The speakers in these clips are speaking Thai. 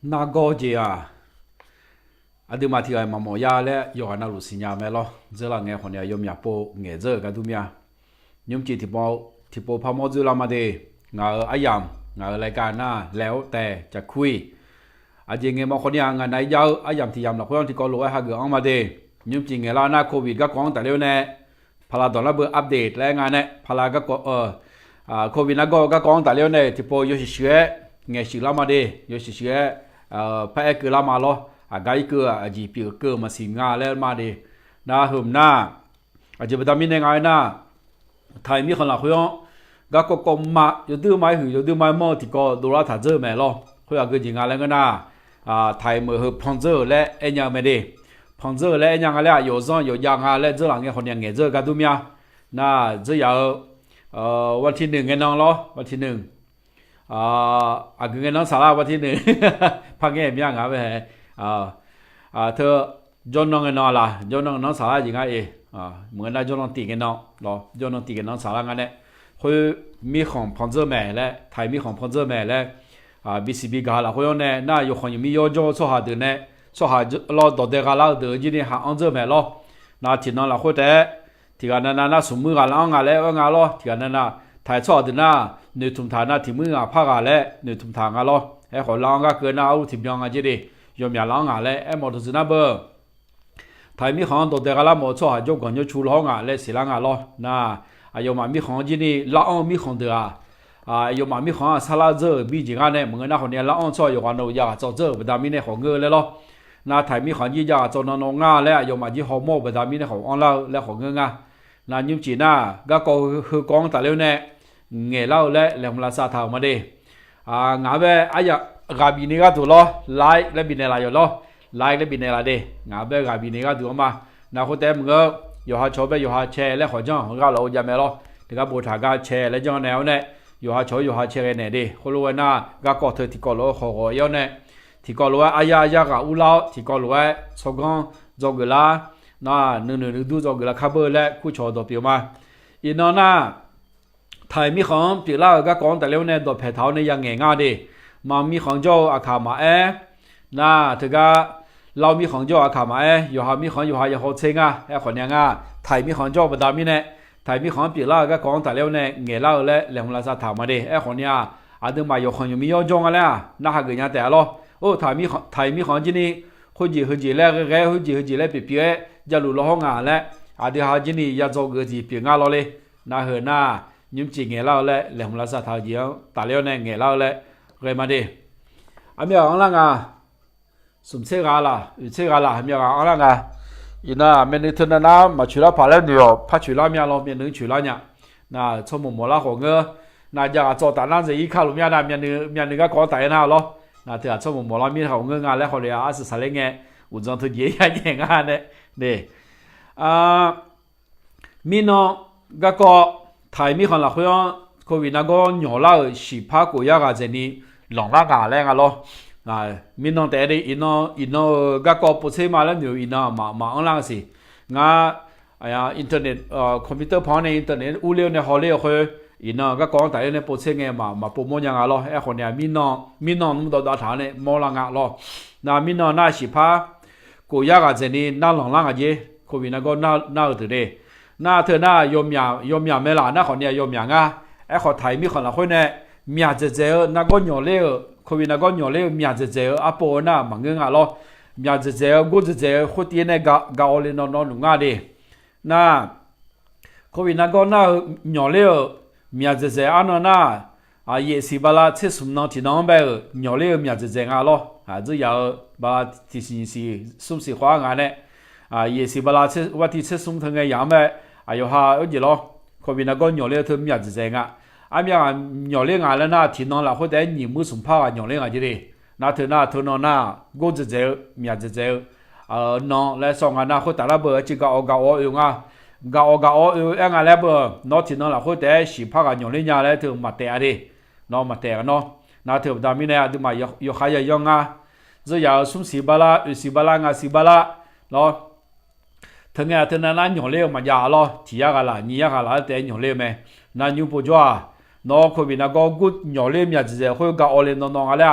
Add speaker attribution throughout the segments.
Speaker 1: 那高级啊，阿对嘛提个嘛毛呀嘞，要那路线呀没咯，这啦眼好呢要面包眼这个都面，你们提包泡沫子啦嘛的，我阿样我รายการน่ะแล้วแต่จะคุยอาจริงไงมาคนยังไงยาวอายามที่ยามละคนที่ก็รู้ว่าหากเอามาเดยุบจริงไงล่ะหน้าโควิดก็กองแต่เร็วแน่พลาดตอนละเบอร์อัปเดตแล้วงานเนี่ยพลาก็โควิดน่ะก็กองแต่เร็วแน่ที่พอยศเชื้อไงสิละมาเดยศเชื้อพระเอกละมาล้ออาไกเกออาจีปีเกอมาสิงาแล้วมาเดน่าหืมหน้าอาจจะไปทำยังไงน่ะไทยมีคนละคนก็กมาอยู่ดื้อไม้หืออยู่ดื้อไม้มอที่ก็ดูแลถ่ายเจอแม่ล้อเขาอยากเกิดยังไงแล้วก็น่ะไทยมือหือพังเจอและเอ็นยังไม่ได้พังเจอและเอ็นยังอะไรอยู่ซ้อนอยู่ยังอะไรเจอหลังเงี้ยคนยังเงี้ยเจอกันดูมั้ยน่ะเจออย่างวันที่หนึ่งเงี้ยน้องล้อวันที่หนึ่งเงี้ยน้องสาระวันที่หนึ่งพังเงี้ยมีอย่างไรเธอจนน้องเงี้ยน้องละจนน้องสาระยังไงเหมือนได้จนน้องตีเงี้ยน้องล้อจนน้องตีเงี้ยน้องสาระงั้นเนี่ย佢มีของพันเจอแม่และไทยมีของพันเจอแม่และBCB กาละเขาเนี่ยน่าอยู่คนยังมีโยโย่ส่หาเดินเนี่ยส่หาเราตัวเด็กกาละเดินจีนี่หาอันเจอแม่ล้อน่าที่นั่นละเขาแต่ที่กันนั้นน่าสมมือกาละงาแล้วงาล้อที่กันนั้นน่ะไทยส่อเดินน่ะเนื้อทุ่มฐานน่ะที่มือพากาแล้วเนื้อทุ่มฐานกาล้อไอ้คนละงาเกินน่ะเอาที่ยังงาจีนี่ยอมยาละงาแล้วไอ้หมดสินะเบอร์ไทยมีของตัวเด็กกาละหมดส่หาโยก่อนโยชูละงาแล้วสิละงาล้อน่ะอายุมามีของจีนี่ละอ้อมีของเดืออายุมามีของซาลาเจอบีจีกันเนี่ยมึงน่าคนเนี่ยละอ้อช่วยอยู่กันเราอยากจะเจอแบบนี้เนี่ยของเงินเลยล้อน่าไทยมีของยี่อยากจะนอนงาแล้วอายุมาจีฮอร์โมนแบบนี้เนี่ยของอันเราแล้วของเงินอ่ะน่ายุ่งจีน่าก็คือกองแต่เร็วเนี่ยเงี้ยเล่าและเรื่องลาซาทาวมาดิงาเบอายะกาบินีก็ถูกล้อไลค์และบินเนลาอยู่ล้อไลค์และบินเนลาดิงาเบกาบินีก็ถูกมาน่าคนแต่มึงก็อยู่หาชอบไปอยู่หาแชร์และขอจ้างของเราจะไม่รอที่ก็บูชาการแชร์และจ้างแนวเนี่ยอยู่หาชอบอยู่หาแชร์เนี่ยดิคนรู้ว่าน่าก็เธอที่ก็รู้ขอเยอะเนี่ยที่ก็รู้ว่าอายายากับอุลาที่ก็รู้ว่าสกองจอกละน่าหนึ่งดูจอกละขับและคู่ชอตัวเปียวมาอีนอน่าไทยมีของปีละก็กองแต่เร็วเนี่ยตัวแผ่เท้าเนี่ยยังเงี้ยง่ายดิมามีของเจ้าอาคามาน่าเธอก็เรามีของเจ้าอาคามาอยู่หามีของอยู่หาอย่าโหดเชงไอ้คนยังไทยมีของเจ้าประดามีเนี่ยไทยมีของปีละก็กองแต่เร็วเนี่ยเงี้ยเล่าและเรื่องลาซาถามมาดิไอ้คนยังดึงมาอยู่คนอยู่มียอจงอะไรน่าหาเกินยังแต่ละโอ้ไทยมีของจีนี่คุยจีแล้วแกคุยจีแล้วเปียจะรู้ละห้องงานแล้วเดี๋ยวหาจีนี่อยากจะเกิดจีเปียงานเราเลยน่าเห็นน่ายุ่งจีเงี้ยเล่าและเรื่องลาซาถามเดียวแต่เร็วเนี่ยเงี้ยเล่าและเกิดมาดิมีอะไรกันสมเสกอะไรเสกอะไรมีอะไรกันอีน่าเมนูที่นั่นมาชุดละพาเลนิโอพัชชุละมีอะไรมีหนึ่งชุดละเนี่ยน่าชมหมดละของเงอน่าจะจอดแต่นั่นจะอีกข้าวลุมีอะไรมีหนึ่งก็ขอแต่หน้าล้อน่าจะชมหมดละมีของเงงานแล้วเขาเรียกอาศัยอะไรเงี้ยอุจจาระเยอะแยะงานเนี่ยมีน้องก็ไทยมีคนละคนโควิดนั่นก็หย่อละสิบพักกูอยากจะนี่หลงละกันแล้วกันล้อมีน้องแต่ได้อินโนก็ปุ๊บเสมาแล้วอยู่อินมาอันล่างสิอินเทอร์เน็ตคอมพิวเตอร์พอในอินเทอร์เน็ตอู้เลี้ยวในฮอลเลี้ยวคืออินก็กองแต่ในปุ๊บเสไงมาปุ๊บมันยังไงล้อไอ้คนเนี่ยมีน้องนุ่มตัวฐานเนี่ยมอลังอ่ะล้อมีน้องน่าสิบพักกูอยากจะนี่น่าหลงล่างอ่ะเจ้โควิดนั่นก็น่าถือเด้น่าเธอน่ายอมยาไม่ละน่าคนเนี่ยยอมอย่างไอ้คนไทยมีคนละคนเนี่ยมีอาจจะเจอน่าก็หย่อเลี้ยวโควิดนั่นก็หย่อเลี้ยวมีอาจจะเจออาโปน่ะมังเงาล้อมีอาจจะเจอกูจะเจอคนที่เนี่ยกาอเลยนอนหนุ่งอ่ะดิน่าโควิดนั่นก็น่าหย่อเลี้ยวมีอาจจะเจออันนั้นน่ะเยสิบาลาเชื่อสมน้องที่น้องไปหย่อเลี้ยวมีอาจจะเจออ่ะล้อจะอยากบาที่สิสมศิษย์ขวางานเนี่ยเยสิบาลาเชื่อว่าที่เชื่อสมทั้งไงอย่างแบบอยู่หาอยู่ล้อโควิดนั่นก็หย่อเลี้ยวเธอมีอาจจะเจออ่ะมีอย่างหย่อเลี้ยงอะไรน่ะที่น้องเราคนแต่หญิงมือสมภาพหย่อเลี้ยงอะไรดิน่าเธอน้องน่ะกูจะเจอมีอาจจะเจอน้องและสองอันน่ะคนแต่ละเบอร์จีก็เอาอยู่อ่ะเอาอยู่เองอะไรเบอร์น้องที่น้องเราคนแต่สิภาพหย่อเลี้ยงอะไรเธอมาแต่ดิน้องมาแต่กันเนาะน่าเธอดามิเนี่ยดูมาอยู่ขายยังอ่ะจะอยากสุ่มสิบาลางาสิบาลาเนาะทั้งไงเธอนั่นหย่อเลี้ยงมายาล้อที่ยากอะไรนี่ยากอะไรแต่หย่อเลี้ยงไหมนั่นอยู่ปัจจุบันน้องโควิดนั่นก็กูหย่อเลี้ยงมีอาจจะคุยกับอะไรน้องอะไร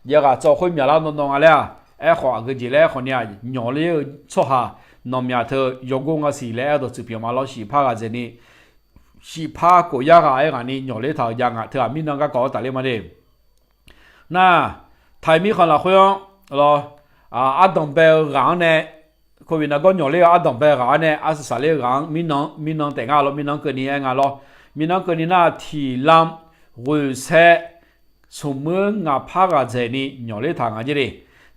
Speaker 1: giờ cả cho khối nhà lao nông à lẽ ai họ cái gì lẽ họ nhà nhỏ lẽ cho ha nông nhà thơ dùng công cái gì lẽ đó chụp phim mà lo xì phá cái gì nè xì phá của nhà cái cái này nhỏ lẽ thằng nhà cái thằng mình năng cái có tại lẽ mà đi na thái mi còn là khối lo à đồng bè gắng nè khối mình là có nhỏ lẽ đồng bè gắng nè à sao lẽ gắng mình năngแต่งงานlo mình năng cái này anh lo mình năng cái này na thì làm rồi sẽสมมติงาพากาเจนี่หน่อเลี้ยทางอะไร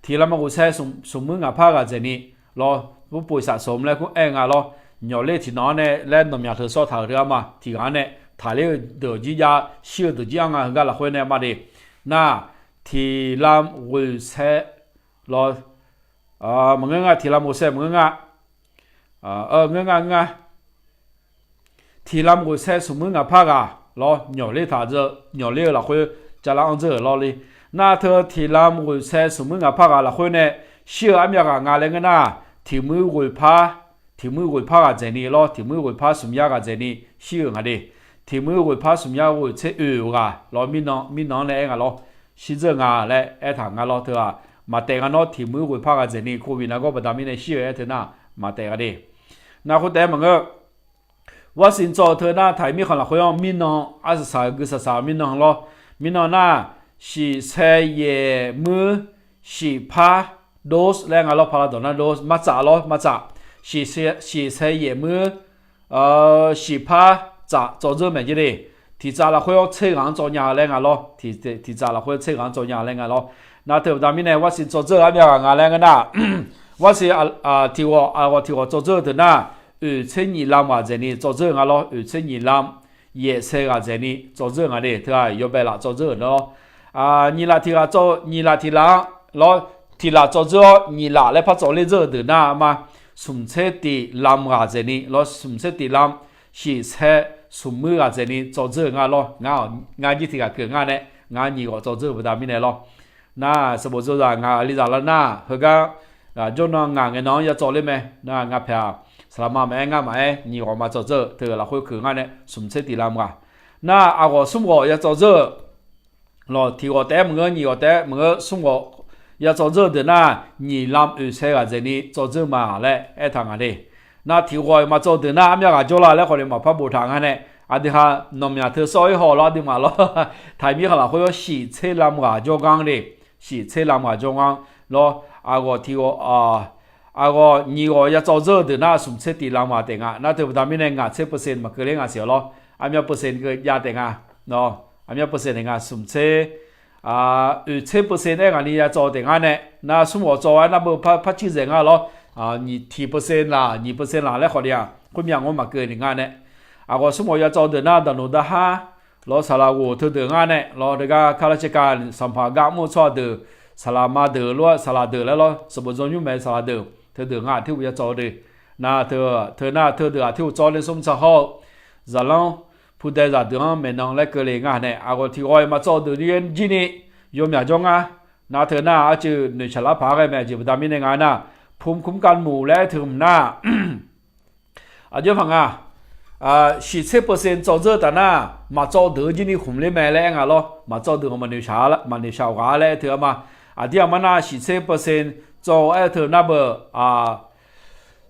Speaker 1: ที่เรามากูใช้สมมติงาพากาเจนี่รอผู้ป่วยสะสมแล้วกูเองอ่ะรอหน่อเลี้ยที่น้องเนี่ยแล้วนมยาเธอสอดถ่ายเรือมาที่กันเนี่ยถ่ายเรือเดือดจียาเชื่อเดือดจียงอ่ะก็ละคนเนี่ยมาดิน่าที่เรากูใช้รอมึงเงาที่เรากูใช้มึงเงาเงาที่เรากูใช้สมมติงาพาการอหน่อเลี้ยถ่ายเจอหน่อเลี้ยละคนจะละอันเจอรอเลยน่าเธอที่ลำกุยเสสมุนกับพากาละคนเนี่ยเชื่ออันยังงานเลยกันนะที่มือกุยพากับเจนี่รอที่มือกุยพาสมยากับเจนี่เชื่อไงดิที่มือกุยพาสมยากุยเชกันรอมีน้องเลยกันรอชิเจงานเลยไอ้ทางงานรอเธอมาแต่กันรอที่มือกุยพากับเจนี่โควิดนะก็ประดามีในเชื่อไอ้เธอน่ะมาแต่กันดิน่าคนแต่มันก็ว่าสินจอเธอหน้าไทยมีคนละคนมีน้องอาศัยกุศลมีน้องรอมีน้องน่ะสีเชยเยมือสีพาโดสแรงอะไรพาราดอนะโดสมาจ่าล้อมาจ่าสีเชยเยมือสีพาจ่า做这么的嘞ที่จ่าละค่อยเชื่อกัน做ยาแรงอะไรที่จ่าละค่อยเชื่อกัน做ยาแรงอะไรน่าเถอะตามนี้เนี่ยว่าสิ做这อะไรอย่างอะไรกันนะว่าสิที่ว่า做这的นะ2002嘛这里做这อะไร2002也是个这里做这个的，对吧？要不啦做这咯，你那提啦做，你那提啦，咯提啦做这，你那来怕做的这的那嘛，顺车的南个这里，咯顺车的南是车顺门个这里做这个咯，俺你提个个俺呢，俺你个做这不大米的咯，那是不是说俺你咋了那？那个就那俺个น้อง要做的没？那俺票。selama mereka mai ni orang macam tu, terlah kau kengan ni sumse di dalam kah. Na aku semua ya macam tu, lo tiga tahun mengen ni tahun mengen semua ya macam tu de na ni lam usaha aja ni macam tu mah le, thang ada. Na tiga macam tu na amnya kau jual le kalau apa butang ni, ada ha nomnya tu soi hal ada malah, tapi kalau kau si celam kah jogang ni, si celam kah jogang lo aku tiga ako ni ko ya zao zhe de na sum che ti lang ma de nga na de da mi ne nga 7% ma ke le nga xiao lo amya percent ke ya de nga no amya percent nga sum che 7% ne nga ni ya zao de nga ne na sum wo zao na bo pa chi ze nga lo ni 10% la 2% la le kho dia ko myang wo ma ke ni nga ne ako sum wo ya zao de na da no da ha lo sa la wo de nga ne lo de ga kha la che ka sam pha ga mo cho de salama de lo sala de la lo so bo zo nyu me sala deเธอเดือดงานที่วิจารณ์ดีน่าเธอเดือดที่วิจารณ์ในสมชาเขาจะลองผู้ใดจะเดือดไม่นองและเกลียงานเนี่ยอาก็ที่ว่ามาจอดเรียนจีนี่ยมอยากจงน่าเธอหน้าอาจจะหนึ่งฉลาดพากันแม่จีบดามิในงานน่ะภูมิคุ้มกันหมู่และถึงหน้าอาจจะฟัง40%จอดแต่หน้ามาจอดจีนี่คุ้มเลยแม่แล้วงานล้อมาจอดมันเดือดชาละมันเดือดชาวกาแล้วเธอมาอาจจะมันน่ะ40%做艾特那么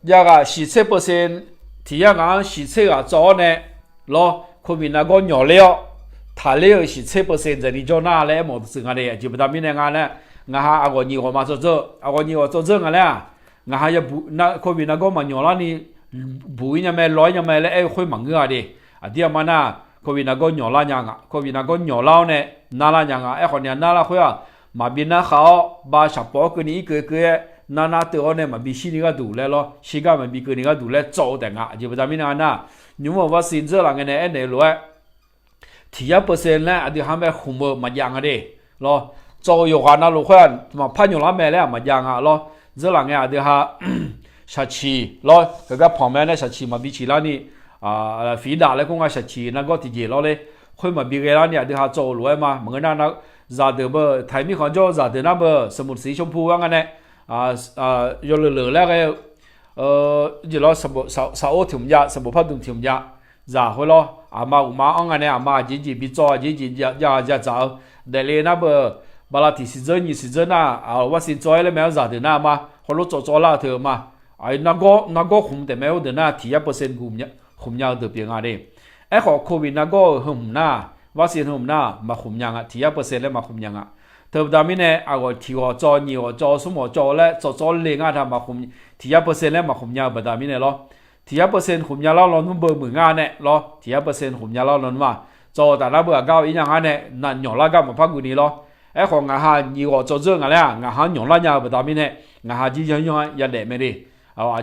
Speaker 1: 那个47%ที่ยังงั้น47%做呢咯คนมี那个鸟料他料47%这里做哪来么子个的就不大明那个呢我哈阿个你我嘛做做阿个你我做做个了我哈也不那คนมี那个嘛鸟啦你不一样没来样没来哎会忙个的第二嘛那คนมี那个鸟啦样啊คนมี那个鸟啦呢那啦样啊哎คนเนี่ย那啦会啊มาบินนะเขาบาชับปอกันนี้เกยนาตัวเนี่ยมาบิชินี่ก็ดูแลล้อชิกามันบิกันนี้ก็ดูแลโจแต่งอ่ะจีบจามินานะยูมว่าสินเจอหลังเงี้ยเนี่ยรู้ที่1%แล้วอดีตทำแบบหุ่มมาอย่างอะไรล้อโจอยู่กันนะลูกคนมาพันอยู่แล้วแม่แล้วมาอย่างอ่ะล้อเจอหลังเงี้ยอดีตชัดชีล้อก็พอแม่เนี่ยชัดชีมาบิชิแล้วนี่ฝีดาแล้วก็งาชัดชีนั่นก็ที่เจล้อเลยคนมาบิกันแล้วเนี่ยอดีตโจรู้ไหมเหมือนนั่นนะจากเดิมไทยมีคนโจจากเดิมนั่นสมุทรสีชมพูว่างั้นเนี่ยยอเหลือแล้วก็ยี่ล้อสาวถิ่มยาสมุทรพัดดุถิ่มยาจากเขาล้อมาอุมาอังงั้นเนี่ยมาจีบิจอจียาจ่าเดลีนั่น บาลาที่สิเจนี่สิเจน่าว่าสิจอยเลยแม้จะเดินหน้ามาคนรู้จ่อละเธอมาไอ้นักก็คุมแต่แม้ว่าเดินหน้าที่1%คุมยาวเดือเปียงอะไรไอ้ของโควิดนักก็หุมหน้าว่าสิหุมหน้ามาคุมยังที่1%แล้วมาคุมยังเธอดามิเนี่ยก็ที่ว่าจ่อนี่ว่าจ่อสมอจ่อและจ่อเลี้ยงทำมาคุมที่1%แล้วมาคุมยาวดามิเนี่ยหรอที่1%คุมยาวเราลงเบอร์มืองานเนี่ยหรอที่1%คุมยาวเราลงว่าจ่อแต่ละเบอร์ก้าวอีกอย่างเนี่ยนั่นหย่อนละก้าวมาพักกูนี่หรอไอ้ของงาฮานี่ว่าจ่อเรื่องอะไรงาฮาหย่อนละยาวดามิเนี่ยงาฮาจียังยันเด็ดไม่ดี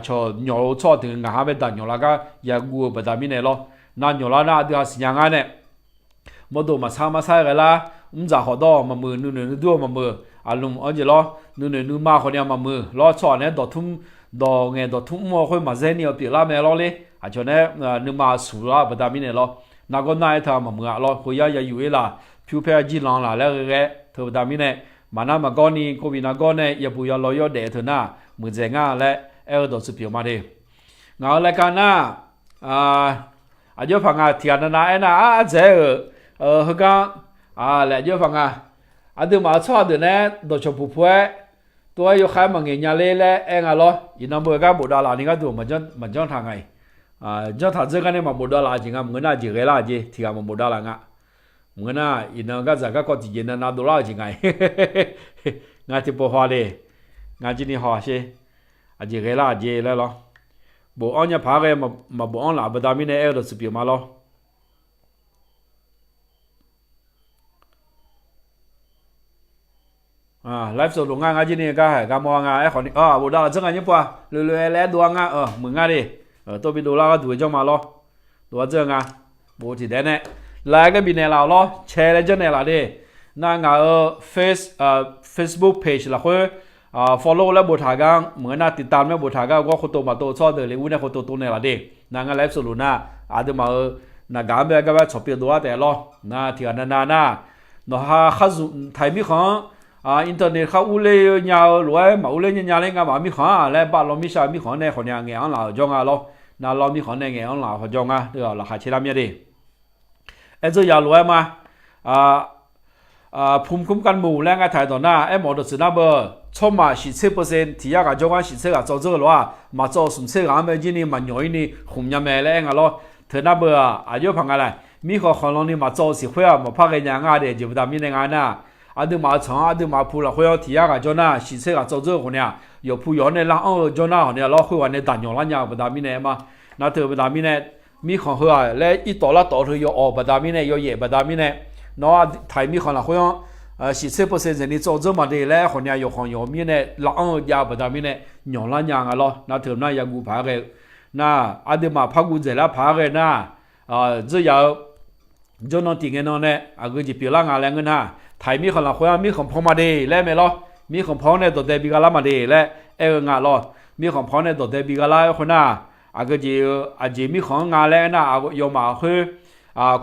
Speaker 1: ชอหย่อนชอถึงงาฮาเป็นแต่หย่อนละก็ยากูดามิเนี่ยหรอนั่นหย่อนละน่าเดือดสิ่งอย่างเนี่ยมดูมาช้ามาใส่กันละจะหอดมามือนู่นดูมามือลุมอันนี้ล้อนู่นมาคนเดียวมามือล้อชอเนี่ยดอทุ่มดอเงี้ยดอทุ่มมัวค่อยมาเจนี่เอาปีละแม่ล้อเลยชอเนี่ยนู่นมาสูละบดามิเนี่ยล้อนักก็น่าจะทำมามือล้อคุยอย่าอยู่เอล่ะผิวแพ้จีนละแล้วก็เธอบดามิเนี่ยมาน้ามาก้อนนี้โควิดนักก้อนเนี่ยอย่าปุยลอยเดเถอะนะมือเจงอ่ะและดอสุพิวมาดิงาแล้วกันนะอายุพังอาเทียนนะนะเจ้เขาก็แล้วเยอะฟังดูมาชอบเดี๋ยวนี้โดยเฉพาะผู้ตัวอยู่ข้างมังเงียเล่และเองอ่ะล้อยินดีบุญดารานี่ก็ดูมันจ้องทางไงจ้องทางเจ้ากันเนี่ยมาบุญดาราจริงมึงน่าจีเกล่าจีที่ว่ามันบุญดาราอ่ะมึงน่ายินดีก็จะก็จีเย็นน่าดูแลจริงไงงานที่พอหัวเลยงานที่นี่หัวใช่จีเกล่าจีแล้วล้อบุญอันนี้พากันมาบุญอันหลับดามิเนี่ยเราสุดยอดมาล้อไลฟ์สดลงงานจีนี่ก็ให้การมองไอ้คนนี้บุดาจังไงเนี่ยป่ะเรื่อยๆแล้วดูงานมึงไงดิตัวไปดูแล้วก็ดูจังมาล้อดูจังบุที่เด่นเนี่ยแล้วก็บินเนี่ยเราแชร์เลยจังเนี่ยละดินั่งFacebook page ละค่อยfollow แล้วบุตรกันเหมือนน่าติดตามแล้วบุตรกันก็คนโตมาโตชอบเดี๋ยวเลยวุ้นเนี่ยคนโตเนี่ยละดินั่งไลฟ์สดลงหน้าอาจจะมานักการเมืองก็แบบชอบเปลี่ยนตัวแต่ล้อน่าที่อันนั้นน่ะเนาะข้าสุดไทยมีของอินเทอร์เน็ตเขาอุ้ยยาวรวยมาอุ้ยยาวเลยงั้นมามีข้อแล้วบ้านเรามีชามีข้อในคนยังเงี้ยอันเราจงอ่ะล้อน่าเรามีข้อในเงี้ยอันเราจงอ่ะเดี๋ยวเราหาเชื่อมีดิไอ้เจ้ายาวรวยมาภูมิคุ้มกันหมู่แรงไอ้ถ่ายต่อหน้าไอ้หมอดูสินะเบอร์ชอบมา10%ที่อยากจะจงอ่ะ10%อ่ะ做这个的话มา做什么事啊没今年蛮容易呢红日没嘞俺咯เธอหน้าเบอร์อายุพังอะไรมีข้อของเรานี่มา做สิ会啊มาพักกันยังไงเดี๋ยวจะไปทำยังไงนะดูมาช้าดูมาพูดละคุยที่อยากจะน่าสิเสกจะ做คนเนี่ย有พูดเนี่ยละจะน่าคนเนี่ยเราคุยวันเนี่ยต่างอย่างละอย่างไปทำยังไงมาน่าเธอไปทำยังไงมีของเขาและอีต่อละต่อเธอ有ไปทำยังไง有嘢ไปทำยังไงเนาะไทยมีของละคุย10%人哋做这么的咧คนเนี่ย有ของ有มีเนี่ยละยาไปทำยังไงอย่างละอย่างอ่ะ咯น่าเธอน่าอยากกูพากันน่าดูมาพักกูเจแล้วพากันน่าจะ要จะนอนติงกันนอนเนี่ยก็จะเปลี่ยนร่างอะไรเงี้ยนะไทยมีของเราคุยมีของพอมาดีแล้วไม่รอมีของพอเนี่ยตัวเดบิกาลามาดีแล้วงานรอมีของพอเนี่ยตัวเดบิกาลาคนน่ะก็จะมีของงานแล้วนะยอมมาคือ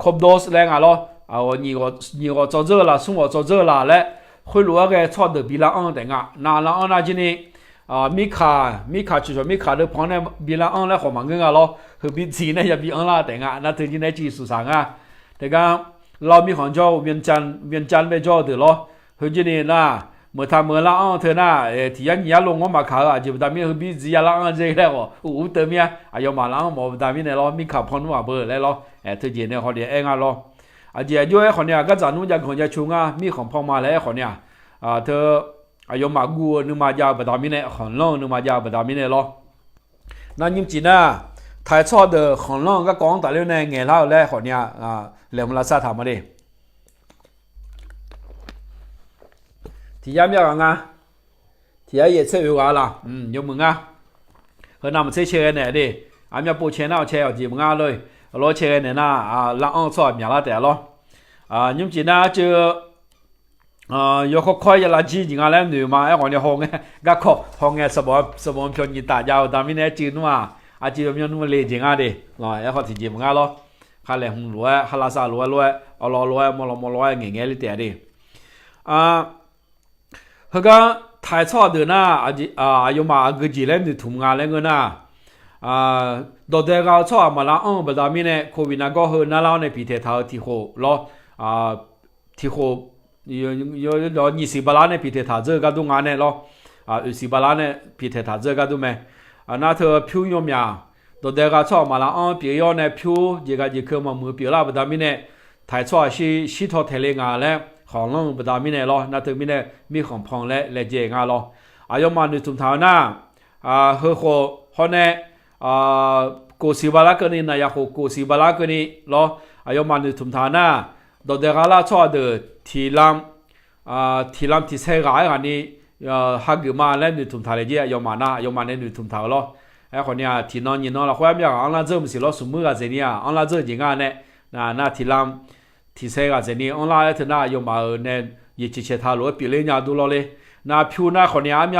Speaker 1: ครบโดสแล้วงานรอ你我做这了送我做这了แล้วคุยรู้ว่าแกชอบเดบิลาแต่งานานแล้วนะจีนี่มีขาจุดมีขาเดือพอเนี่ยบิลาแล้วของมันเงี้ยรอคือบิจีเนี่ยอย่าบิละแต่งนั่นถึงจีเนี่ยจีสุสังแต่ก็เรามีของเจ้าเวียนจันทร์ไปเจ้าเดือดล้อเฮ้ยจีนี่นะเมื่อทำเมื่อละเธอน่ะที่ยันยาลงว่ามาขายจะไปทำมีเฮ้ยบีจียาละเจ๊แล้วเติมเนี่ยยอมมาละหมอทำมีเนี่ยล้อมีขับพอนว่าเบอร์แล้วล้อเธอจีเนี่ยเขาเดียล้อเจ้าอยู่ไอ้คนเนี่ยก็จะนู้นจะคนจะชุงมีของพอมาแล้วคนเนี่ยเธอยอมมากูนึกมาจะไปทำมีเนี่ยของล่องนึกมาจะไปทำมีเนี่ยล้อนั่นยิ่งจีน่ะไทยชอบเดอของล่องก็กองแต่เรื่องในเงี้ยเล่าแล้วคนเนี่ยเรื่องมันละซาทำมาดิที่ย้ำยาวกันที่ย้ำเยอะเชื่ออยู่กันละยกมือเฮ้ยนำเชื่อเนี่ยดิอันนี้ปูเชนเอาเชื่อจีบเลยรอเชื่อเนี่ยนะละชอบอย่างละแต่ละยิ่งจีน่าเจอยกค่อยๆละจีจริงๆแล้วหนูมาไอ้คนเนี่ยห้องก็ขอห้องเนี่ยสมองชนยินตายาวแต่ไม่แน่จีนว่าจีนมันนู่นเลยจริงดิรอไอ้คนที่จีบกันละข้าเลยหงรวยข้าลาซารวยเอารวยมอรวยเงี้ยเลยแต่ดิเฮ้ยก็ไทยชอบเดินหน้ายมาก็จีเล่นทุ่มงานเล่นเงินโดดเดี่ยวชอบมาละแบบนี้เนี่ยโควิดก็เฮ้ยน่าเล่าในปีเทาที่โหรอที่โห有20 บาท呢，比他他这个都安呢咯，20 บาท呢，比他他这个都没，那他票用咩？到大家操嘛啦，别要呢票，这个嘛没票啦，不达米呢，太操是套台里牙呢，行龙不达米呢咯，那头面呢米行旁呢来接牙咯，要嘛你从头呢，好呢，90 บาท个呢，那要90 บาท个呢咯，要嘛你从头呢。到大家啦，操的提篮提车个你哈个嘛嘞，你同他来接要嘛呢你同他咯，好呢提孬你孬啦，后面俺拉这不是老什么个这里俺拉这人呢，那提篮提车个这里，俺拉他那要嘛呢，也之前他罗比人家多了嘞，那票呢好呢俺们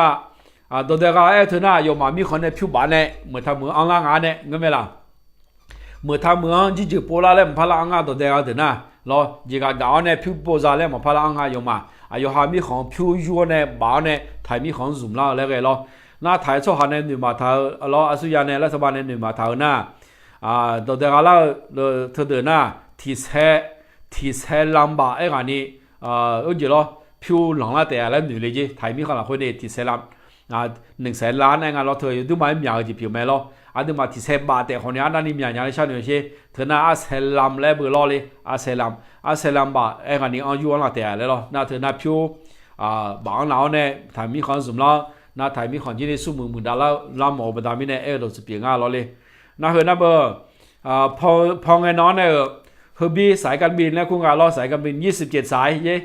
Speaker 1: 到大家他那要嘛米可能票办呢，没他没俺拉俺呢，我没啦，没他没俺就波拉嘞，不怕啦俺到大家的呢。咯，而家搞呢票报晒咧，冇怕啦啱用嘛，要下面行票弱呢，把呢台面行dùng啦那个咯，那台出下呢女码頭，咯阿叔人呢，那什麼呢女碼頭呢，到底下啦，他的呢提車numberไอ้กันนี่好似咯票浪啦แต่ละ女嚟啫，台面可能佢哋提車number100,000,000ล้านไอ้กัน咯，佢都買秒就票咩咯。ada mati seba te khone ana ni mya nya le sha ne she thana aselam le bu lo le aselam ba e ga ni an yu la te le lo na thana phyo ba lao ne thai mi khon zum la na thai mi khon ji ni su mu mu da la mo ba da mi ne e lo su pi nga lo le na he na baพอไงน้องเนี่ยเฮอร์บี้สายการบินแล้วคุณกาล้อสายการบิน27สายเย่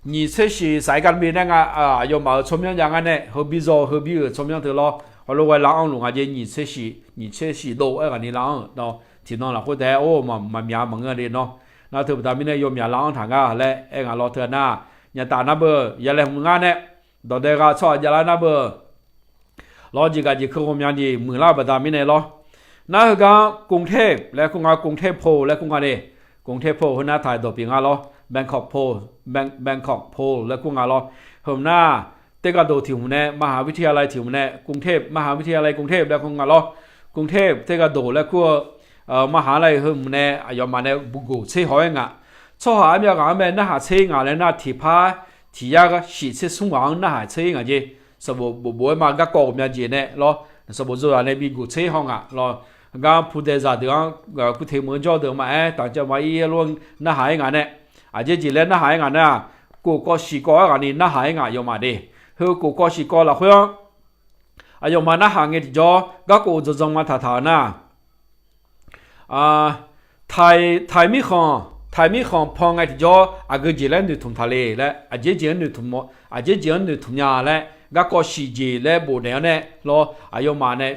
Speaker 1: 你这是สายการบิน那个有冇聪明人呢？何必聪明的咯？我如果老龙啊，你这是路个你老喏，听到了或者嘛名问个的喏，那特别他们呢有名老谈个嘞，个老特那，人打那不也来问呢？到这个错也来那不，老几个就客户名的问啦不他们呢咯？那个กรุงเทพและคุณกรุงเทพโพและคุณเนี่ยกรุงเทพโพคนน่าถ่ายตัวปีงาล้อBangkok Pole และกุ้งอาล้อผมหน้าเตก็โดถิ่มเนี่ยมหาวิทยาลัยถิ่มเนี่ยกรุงเทพมหาวิทยาลัยกรุงเทพและกุ้งอาล้อกรุงเทพเตก็โดและก็มหาลัยผมเนี่ยยอมมาเนี่ยบุกเชี่ยหอยงะชอบหาเมียกันแบบน่าหาเชี่ยงะเลยน่าที่พาที่ยากสิเชี่ยสมองน่าหาเชี่ยงะเจ้สมบูรณ์มาก็กอบเมียเจเนี่ยล้อสมบูรณ์ส่วนเนี่ยมีกุเชี่ยห้องอ่ะล้อก็ผู้เดชาเดือนกูเทมือจ่อเดือนมาต่างจังหวัดยี่ล้วนน่าหายงะเนี่ยอาจจะจีเล่นน่าหายงานน่ะกูก็สีก้อนนี้น่าหายงานยอมมาดิเฮ้กูก็สีก้อนละเพื่อนยอมมาน่าหายงานจ่อก็กูจะจงมาถ่ายน่ะไทยมีของพองไงจ่ออาจจะจีเล่นดูทุ่มทะเลและอาจจะจีเล่นดูทุ่มอาจจะจีเล่นดูทุ่มยาและก็สีจีเล่บุญเนี่ยเนี่ยรอยอมมาเนี่ย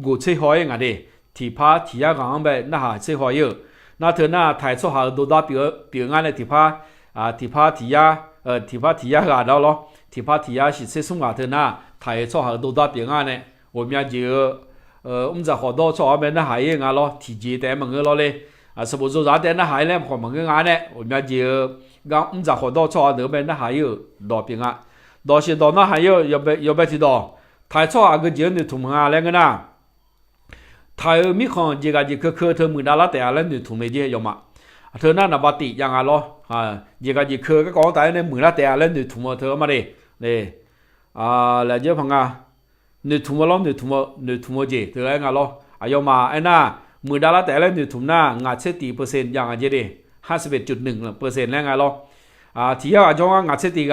Speaker 1: กูเชี่ยหอยงานดิที่พาที่ยากงานแบบน่าหายเชี่ยหอยเยอะ那他那台出下多大表安的提帕提亚个到咯，提帕提亚是这送下他那台出下多大表安的，我们就我们在好多出下面那海个咯，提前带门个咯嘞，是不是啥带那海嘞，好门个安嘞，我们就讲我们在好多出下那边那海有多表安，到时到那海有不知道，台出下个就你同门安嘞个呐。ไทยมีของจีกันจีคือเธอมือดาราแต่ละหนึ่งถุงเลยจียอมอ่ะเธอนั่นน่ะปฏิยังไงล่ะจีกันจีคือก็กองแต่ในมือละแต่ละหนึ่งถุงเธอมาดิเลยแล้วเจ้าพังอ่ะหนึ่งถุงล้อหนึ่งถุงจีเธอไงล่ะยอมอ่ะไอ้น่ะมือดาราแต่ละหนึ่งถุงน่ะงาเฉลี่ย%ยังไงจีดิ51.1%แล้วไงล่ะที่ยาจงงาเฉลี่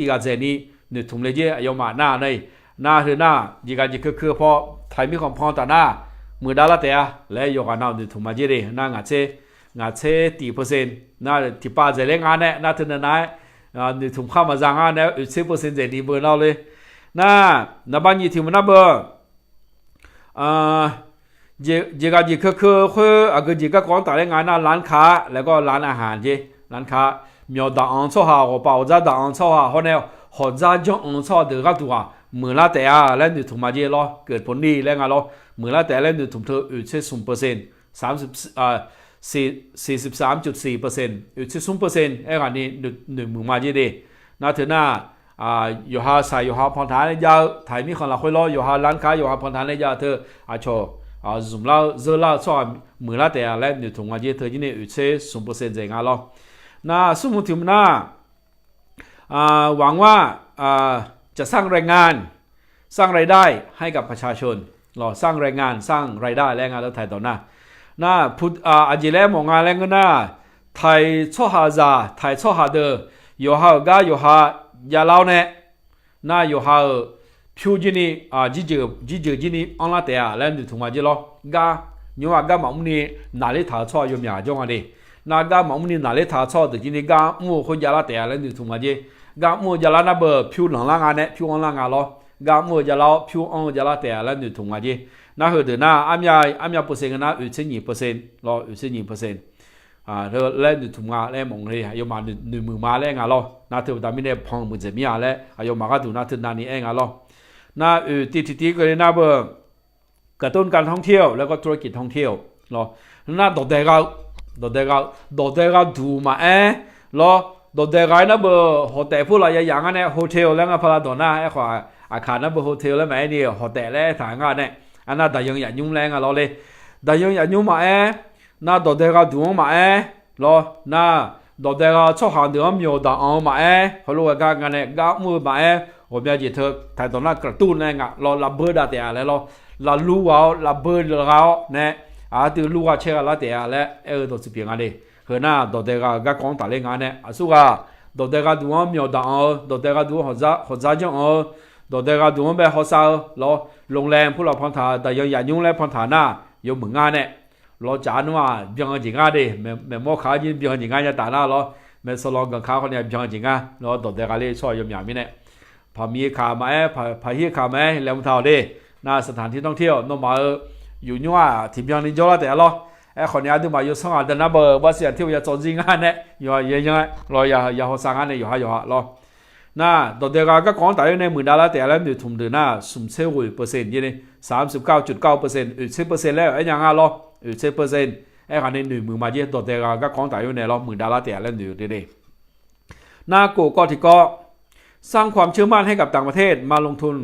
Speaker 1: ยเจนี่หนึ่งถุงเลยจียอมอ่ะน่ะเลยน่าเธอน่ะจีกันจีคือพอไทยมีของพอตาหน้ามือดาราแต่แล้วยกกันเอาดูถูกมาเจดีน่างาเชตี%น่าที่ป้าจะเล่นงานเนี่ยน่าถึงนั้นดูถูกข้ามาจางงานเนี่ย10%จะดีเบอร์เราเลยน่าบ้านยี่ที่มันน่าเบอร์จีกันจีคืออากูจีก็ก่อนแต่เล่นงานน่าร้านค้าแล้วก็ร้านอาหารจีร้านค้ามีด่างชอบหาว่าป่าวจะด่างชอบหาเขาเนี่ยเขาจะจ้องชอบเดือดตัวมือละแต่แล้วดูถูกมาเจล้อเกิดผลดีแล้วไงล้อมือละแต่แล้วดูถูกเธอ43.4%ไอ้กันนี้ดูมือมาเจดีน่าเถอะน่าอยู่หาใส่อยู่หาพรฐานเลยยาวไทยมีคนละคนล้ออยู่หาร้านค้าอยู่หาพรฐานเลยยาวเธอโช zoom lao giờ lao cho mưa la để lại nửa thùng mà chỉ thời gian này ưu chế sum percent gì ngã lo na sum một thùng naหวังว่าจะสร้างแรงงานสร้างรายได้ให้กับประชาชนรอสร้างแรงงานสร้างรายได้แรงงานแล้วไทยต่อหน้าพูดอาจีแล้วมองงานแรงก็น่าไทยช่อหาซาไทยช่อหาเดออยู่หาก็อยู่หายาเล่าเนี่ยน่าอยู่หาพิวจีนี่จีจือจีนี่อันละแต่แล้วดูถูกมาจีล้อกาอยู่หากาหมองนี่นาเลถาช่อยมยาจงอะไรนากาหมองนี่นาเลถาช่อแต่จีนี่กามูคนยาละแต่แล้วดูถูกมาจีกามูยาละน่าเบอพิวหลังล่างานเนี่ยพิวอันล่างานล้อกามูยาละพิวอันยาละแต่แล้วดูถูกมาจีน่าเหตุน่าอันยาเปอร์เซ็นต์น่า1.2%รอ1.2%เธอเล่นดูถูกงานเล่นมองเลยยมาหนึ่งมือมาเล่นงานล้อน่าเธอตามไม่ได้พองมือจะมีอะไรยมาก็ดูน่าเธอนานี่เองงานล้อน่าทีก็เลยน่าเบอร์กระตุ้นการท่องเที่ยวแล้วก็ธุรกิจท่องเที่ยวรอน่าโดดเด่าดูมารอโดดเด่าน่าเบอร์โฮเทลพูดอะไรอย่างนั้นเนี่ยโฮเทลแล้วก็พาราโดน่าขวาอาคารน่าเบอร์โฮเทลแล้วไหมนี่โฮเทลแล้วถ่ายงานเนี่ยอันนั้นแต่ยังอยากยุ่งแรงอ่ะรอเลยแต่ยังอยากยุ่งมาน่าโดดเด่าดูมารอน่าโดดเด่าชอบหาเนื้อมีโอดาเอามาเขารู้ว่าการเนี่ยก้าวมือมาผมอยากจะเธอถ่ายตอนนั้นกระตุ้นแรงอ่ะรอระเบิดแต่อะไรรอเรารู้ว่าระเบิดเราเนี่ยตัวรู้ว่าเชื่อแล้วแต่อะไรตัวสิบอย่างนี้เฮ้ยน่าโดดเด่าก็ของแต่เรื่องงานเนี่ยสุก้าโดดเด่าดูมีโอดาเอาโดดเด่าดูหัวใจจังโดดเด่าดูแบบหัวเสารอโรงแรมผู้เราพันธะแต่ยังอยากยุ่งแล้วพันธะหน้าอยู่เหมือนงานเนี่ยเราจานว่าเบียงจริงอ่ะดิแม่หม้อขายินเบียงจริงอ่ะจะตาหน้าเราแม่สลองกับข้าวคนเนี่ยเบียงจริงอ่ะเราโดดเด่าเลยช่วยยมอย่างนี้เนี่ยพอมีขามาพอเฮียขามาแล้วมันเท่าดิน่าสถานที่ท่องเที่ยวน้องมาอยู่ยั่วที่เบียงนี่จ้าแต่เราคนนี้ดูมาอยู่สองอันแต่น่าเบอร์ว่าเสียที่ว่าจะจนจริงอ่ะเนี่ยอยู่ยังไงเราอย่าหัวสังอันเนี่ยอยู่เราน่าโดดเด่าก็ของแต่ในหมื่นดอลลาร์แต่แล้วอยู่ทุ่มเดือนน่าสุ่มเซลล์%ยี่นี่39.9% แล้วยังไงเรา10%คนนี้หนึ่งมือมาเยอะโดดเด่าก็ของแต่ในเราหมื่นดอลลาร์แต่แล้วอยู่ดีๆน่ากูก็ที่ก็สร้างความเชื่อมั่นให้กับต่างประเทศมาลงทุน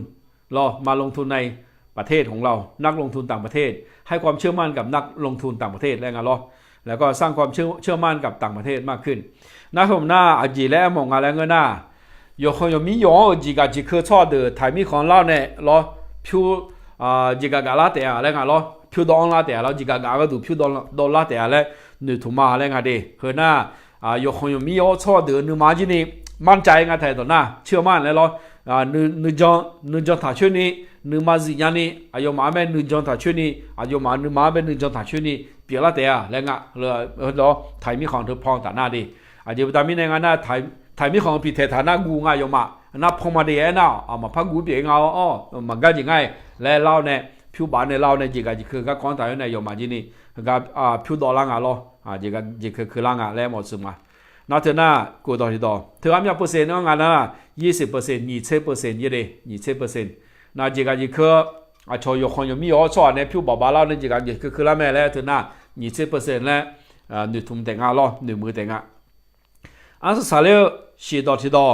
Speaker 1: ในประเทศของเรานักลงทุนต่างประเทศให้ความเชื่อมั่นกับนักลงทุนต่างประเทศแล้วไงแล้วก็สร้างความเชื่อมั่นกับต่างประเทศมากขึ้นนะผมหน้าอาจีและมองอะไรเงี้ยน่า有很有民谣，几棵草的台米行老呢，老飘几个拉点啊，来看老飘到拉点了，几个都飘到拉点了，你他妈来看的，和那有很有民谣草的，你妈今年มั่นใจงานไทยต่อหน้าเชื่อมั่นแล้วนึกจังถ่ายช่วยนี้นึกมาสิยันนี้อายุมาแม่นึกจังถ่ายช่วยนี้อายุมานึกมาแม่นึกจังถ่ายช่วยนี้เปลี่ยนละแต่แล้วงะเราไทยมีของเธอพองต่อหน้าดิอาจจะตามมีในงานหน้าไทยมีของพิเศษฐานะกูง่ายอยู่มานับพอมาเดียน่ะมาพักกูเปลี่ยนเอามันก็ยังไงแล้วเราเนี่ยผิวบานในเราเนี่ยจีก็คือก็ของไทยเนี่ยอยู่มาที่นี่ก็ผิวดอลลาร์เราจีคือล่างอ่ะแล้วหมดสมาน่าเธอหน้ากูต่อที่ต่อเธอมี%เนาะงานน่ะ20% 20%ยี่เลย20%น่าจีก็คือชอยคนอยู่มีชอบเนี่ยผิวบ่าวเราเนี่ยจีก็คือละแม่แล้วเธอหน้า20%แล้วหนึ่งทุ่มแต่งงานเราหนึ่งมือแต่งงานอันสุดท้ายสีต่อที่ต่อ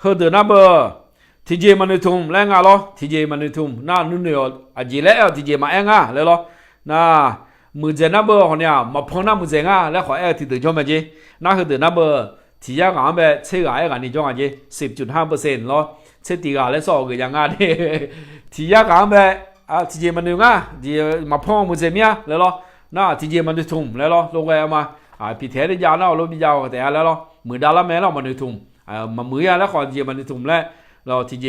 Speaker 1: เฮอเดน่าเบอร์ที่เจมันทุ่มแรงงานเราที่เจมันทุ่มน่านุ่นเดียวอาจีแล้วที่เจมาเองอ่ะเลยล่ะน่ามือเจน่าเบอร์คนเนี้ยมาพงน้ามือเจง่ะแล้วขอที่ตื่นจอมไปจีน่าเฮอเดน่าเบอร์ที่ยังอ่ะแบบเชื่อไอ้กันนี่จงอ่ะจี10.5%แล้วเชื่อตีกันแล้วสองก็ยังอ่ะดิที่ยังอ่ะแบบที่เจมันทุ่มอ่ะที่มาพงมือเจมีอ่ะแล้วล่ะน่าที่เจมันทุ่มแล้วล่ะลงไปมาพิเศษได้ยาวนะเราไม่ยาวแต่แล้วเรามือดาราแม่เรามันทุ่มมามือแล้วขอที่มันทุ่มแล้วเราที่เจ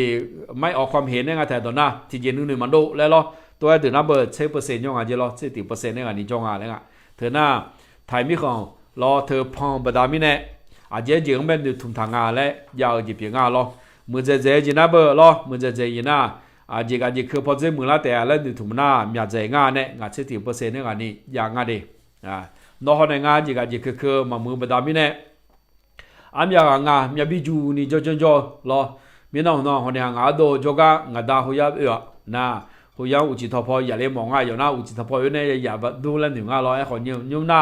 Speaker 1: ไม่ออกความเห็นในงานแต่ตอนน่ะที่เจนึงมันโดแล้วเราตัวเดือนนับเบอร์10%ยังไงจีเรา10%ในงานนี้จงอ่ะแล้วไงเธอหน้าไทยมีของรอเธอพองบดามิเนี่ยอาจจะยังเป็นดูทุ่มทางงานและยาวจีเพียงงานเรามือเจจีนับเบอร์เรามือเจยีน่าอาจจะคือพอเจมือละแต่แล้วดูทุ่มหน้ามีอาจจะงานเนี่ยงาน10%ในงานนี้อย่างงานดีนอกในงานจีคือมามือบดามิเนี่ยอันยังงานมีบิจูนี่จ่อรอมีน้องคนยังงานโดจกงานดาหุยานะหุยาอุจิทพออย่าเลี้ยมองง่ายอยู่นะอุจิทพออยู่เนี่ยอย่าดูแลหนึ่งงานรอไอ้คนยุ่งหน้า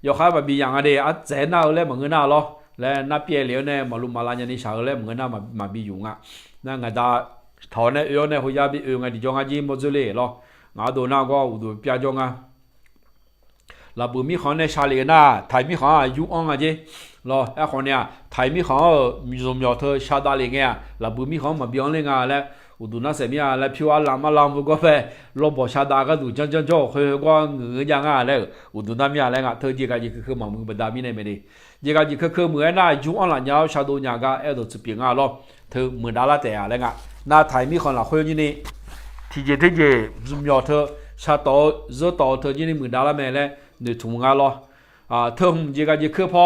Speaker 1: อย่าข้าแบบมีอย่างอะไรเจนหน้าเลยเหมือนเงินหน้ารอและนับเปียเหลียวเนี่ยมาลุมาลานยันนี่ชาเลยเหมือนเงินหน้ามาบิยุ่งนั่นงานดาถอนเนี่ยเนี่ยหุยาบิงานที่จงอาจีมจุเลยรอ งาโดน่าก็อุดเปียจงอ่ะลาบุมีของในชาลีน่าไทยมีของยูอ่องอ่ะเจ้รอไอ้คนเนี่ยไทยมีของมีสมยอเธอชาดาลิงอ่ะลาบุมีของมาเบียงเลยอ่ะแล้วอุดน่าเสียมีอ่ะแล้วผิวลามาลามก็เฟ่ลบชาดาก็ดูจังจ่อเคยก็เงือยังอ่ะแล้วอุดน่ามีอะไรอ่ะเธอจีกันจีคือมามึงเป็นดามีในไม่ได้จีกันจีคือเหมือนน่ะยูอ่องละยาวชาโดยาก็ไอ้ตัวจะเปียงอ่ะรอเธอเหมือนดาราแต่อะไรอ่ะน่าไทยมีของละคนนี่ที่เจสมยอเธอชาโตเจอโตเธอนี่เหมือนดาราแม่แล้วเนี่ยถุงงานรอเธอจีกันจีคือพอ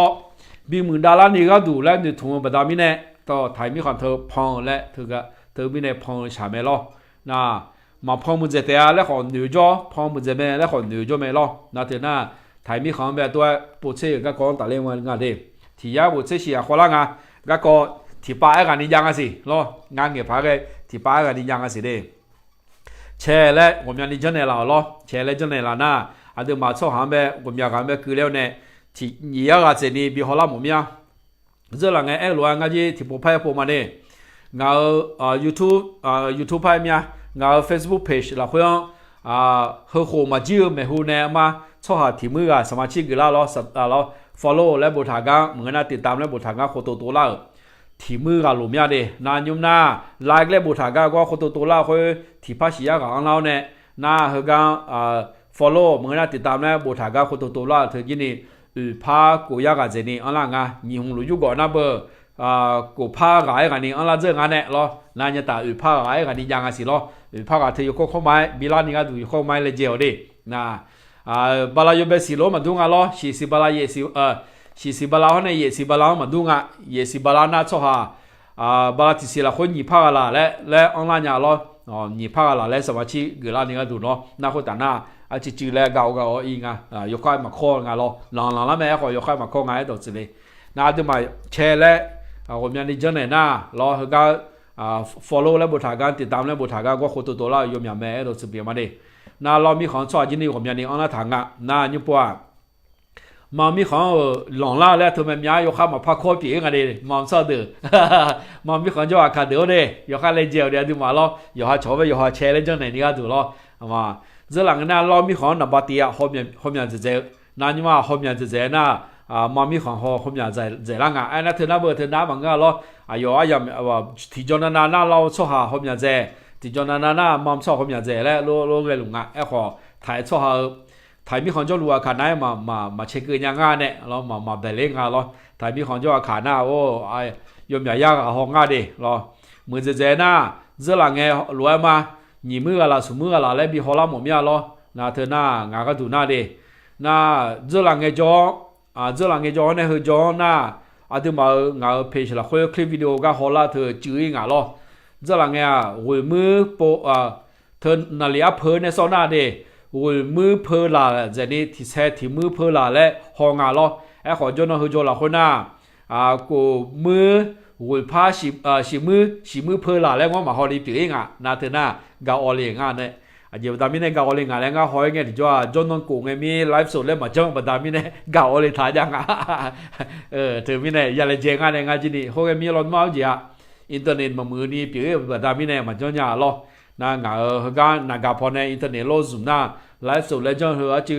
Speaker 1: บีมือดารานี่ก็ดูแลเนี่ยถุงเป็นดามีเนี่ยต่อไทยมีของเธอพองและเธอก็เธอมีในพองชาเมลอน่ะมาพองมือเจตาและของหนูจ่อพองมือเจแม่และของหนูจ่อเมลอน่ะเธอน่ะไทยมีของแบบตัวปุเชก็ก่อนตะเล่งวันงานเดที่ยาปุเชเสียคนละงานก็ก่อที่ป้ายกันนี่ยังอ่ะสิรองานเก็บพักเลยที่ป้ายกันนี่ยังอ่ะสิเดแชร์และผมยังนี่จังเนี่ยเรารอแชร์และจังเนี่ยเราน่ะอันเดิมมาชอบหาแบบผมอยากหาแบบคือแล้วเนี่ยที่ยี่ยาเจนี่บีฮอลล่าผมยัง这两个爱罗安个就提不拍不嘛的，然后YouTube 拍面，然后 Facebook page 啦，好像和火嘛就没好呢嘛，撮下题目啊，什么去个啦咯，follow 来不他讲，我那ติดตาม来不他讲好多啦，题目啊路面的，那你们那 like 来不他讲个好多啦，会提拍西亚个安老呢，那和讲follow 我那ติดตาม来不他讲好多啦，特今年。พากูยากาเจนี่อันละงาญี่ปุ่นรู้อยู่ก่อนนะเบอร์กูพากายกันนี่อันละเจองานเนี่ยรอนายจะตาพากายกันนี่ยังไงสิรอพากาเธออยู่ข้อไม้บิลานี่ก็ดูข้อไม้เลยเจียวดินะบาลาอยู่เบสิโลมาดูงานรอชีสิบาลาเยสิบาลาเขาเนี่ยเยสิบาลามาดูงานเยสิบาลาน่าชอบฮะบาลาที่สิละคนยี่พากาละและอันละเนี่ยรอยี่พากาละและสมาชิกเกล้านี่ก็ดูเนาะน่าคนแต่หน้าอาจจะจืดแล้วเก่าอีกยกขึ้นมาข้องานรอหลังแล้วแม่ก็ยกขึ้นมาข้องานให้ตัวสิเลยน่าจะมาแชร์แล้วผมยังได้เจอเนี่ยนะรอเขาก็follow แล้วบทถากันติดตามแล้วบทถากันก็คนตัวแล้วยมอย่างแม่ตัวสิเปียมาดิน่าเรามีของชอบที่นี่ผมยังได้อันละทางอ่ะน่าญี่ปุ่นมามีของหลงล่าแล้วทำไมมียกขึ้นมาพักโคปีกันดิมองซะเด้อมามีของจะว่าขาดเดียวเลยยกขึ้นเลยเจียวเดี๋ยวดูมาล้อยกขึ้นชอบไปยกขึ้นแชร์แล้วจังไหนนี่ก็ดูล้อมา这两个呢，老米行那把地啊，后面是在，那你嘛后面是在那妈米行后面在那个，哎那头那不头那帮个咯，哎哟哎呀，提着那老错下后面在，提着那妈错后面在嘞，罗个龙啊，哎好，抬错下，抬米行就路啊看那嘛切个样啊呢，咯嘛白领啊咯，抬米行就啊看那哦，哎，有咩样啊好啊的咯，么子在那，这两个路嘛。ยี่มือละสมือละแล้วบีฮอลล่าหมดมีอะไรน่าเธอหน้างาก็ดูหน้าดิน่าเจอหลังเงจอเนี่ยคือจอหน้าอาทิตย์มางาเพจละคุยคลิปวิดีโอก็ฮอลล่าเธอจื้องาล้อเจอหลังเงหัวมือโปเธอนาฬิกาเพอเนี่ยซ้อนหน้าดิหัวมือเพอละจะนี่ที่แท้ที่มือเพอละและฮองาล้อไอ้ขอจอนะคือจอละคนหน้ากูมือหัวผ้าสีมือเพอละแล้วว่ามาฮอลลีปีเองอ่ะน่าเธอหน้ากาออเลงานเนี่ยอาจจะดามิเนี่ยกาออเลงานแล้วก็หอยเงี้ยที่ว่าจนนนกูเงี้ยมีไลฟ์สดแล้วมาจ้องมาดามิเนี่ยกาออเลถ่ายยังอ่ะเธอมีเนี่ยอย่าเลยเจงานเนี่ยงานจีนี่เขาเงี้ยมีรถมาจีอ่ะอินเทอร์เน็ตมามือนี่ปีเอดามิเนี่ยมาจ้องยาล้อนางาเขาก็นางาพอในอินเทอร์เน็ตโลดซุ่มน่ะไลฟ์สดแล้วจ้องเธออาจจะ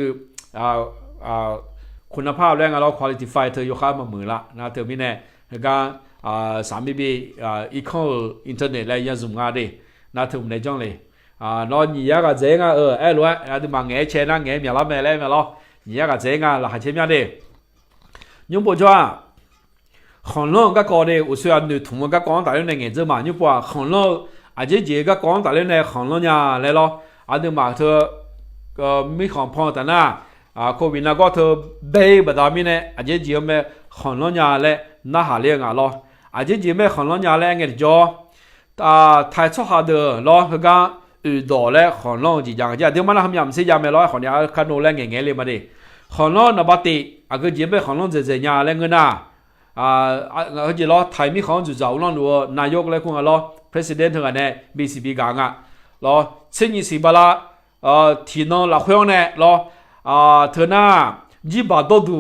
Speaker 1: คุณภาพแล้วงานเราคุณภาพเธอยกข้ามมามือละนะเธอมีเนี่ยเขาก็สามบีอีกข้ออินเทอร์เน็ตแล้วยังซุ่มงานดิน่าถึงในจังเลยนอนยี่ยากาเจงอ่ะไอ้รู้อ่ะดูมาเงี้ยเชนะเงี้ยมีอะไรไม่เลยไม่หรอยี่ยากาเจงอ่ะหลักเชื่อมดิยุ่งปวดจ้าของเราก็ก่อนเลยอุตส่าห์ดูทุ่มก็ก่อนแต่เรื่องเงี้ยจะมายุ่งปวดของเราอาจจะเจก็ก่อนแต่เรื่องเนี่ยของเราเนี่ยเลยหรอดูมาเธอก็มีของพอแต่น่ะโควิดน่ะก็เธอเบ้แบบนั้นมีเนี่ยอาจจะเจไม่ของเราเนี่ยเลยน่าหาเรื่องอ่ะหรออาจจะเจไม่ของเราเนี่ยเลยเงี้ยจ้าถ่ายทอดหาเด้อรอคือการดอและของน้องจีจังจ้าเดี๋ยวมันทำยำเสียยำไม่ร้อยของเนี่ยขนมแรงเงี้ยเลยมาดิของน้องนบัติอาก็จีบไปของน้องเจเนี่ยแรงเงินน่ะเขาจีรอไทยมีของจุดเจ้าน้องดูนายกเลยคงรอ president ทั้งนั้นเนี่ย BCB กลางอ่ะรอสิ่งนี้สิบลาที่น้องหลักห้องเนี่ยรอเธอหน้าจีบาโตดู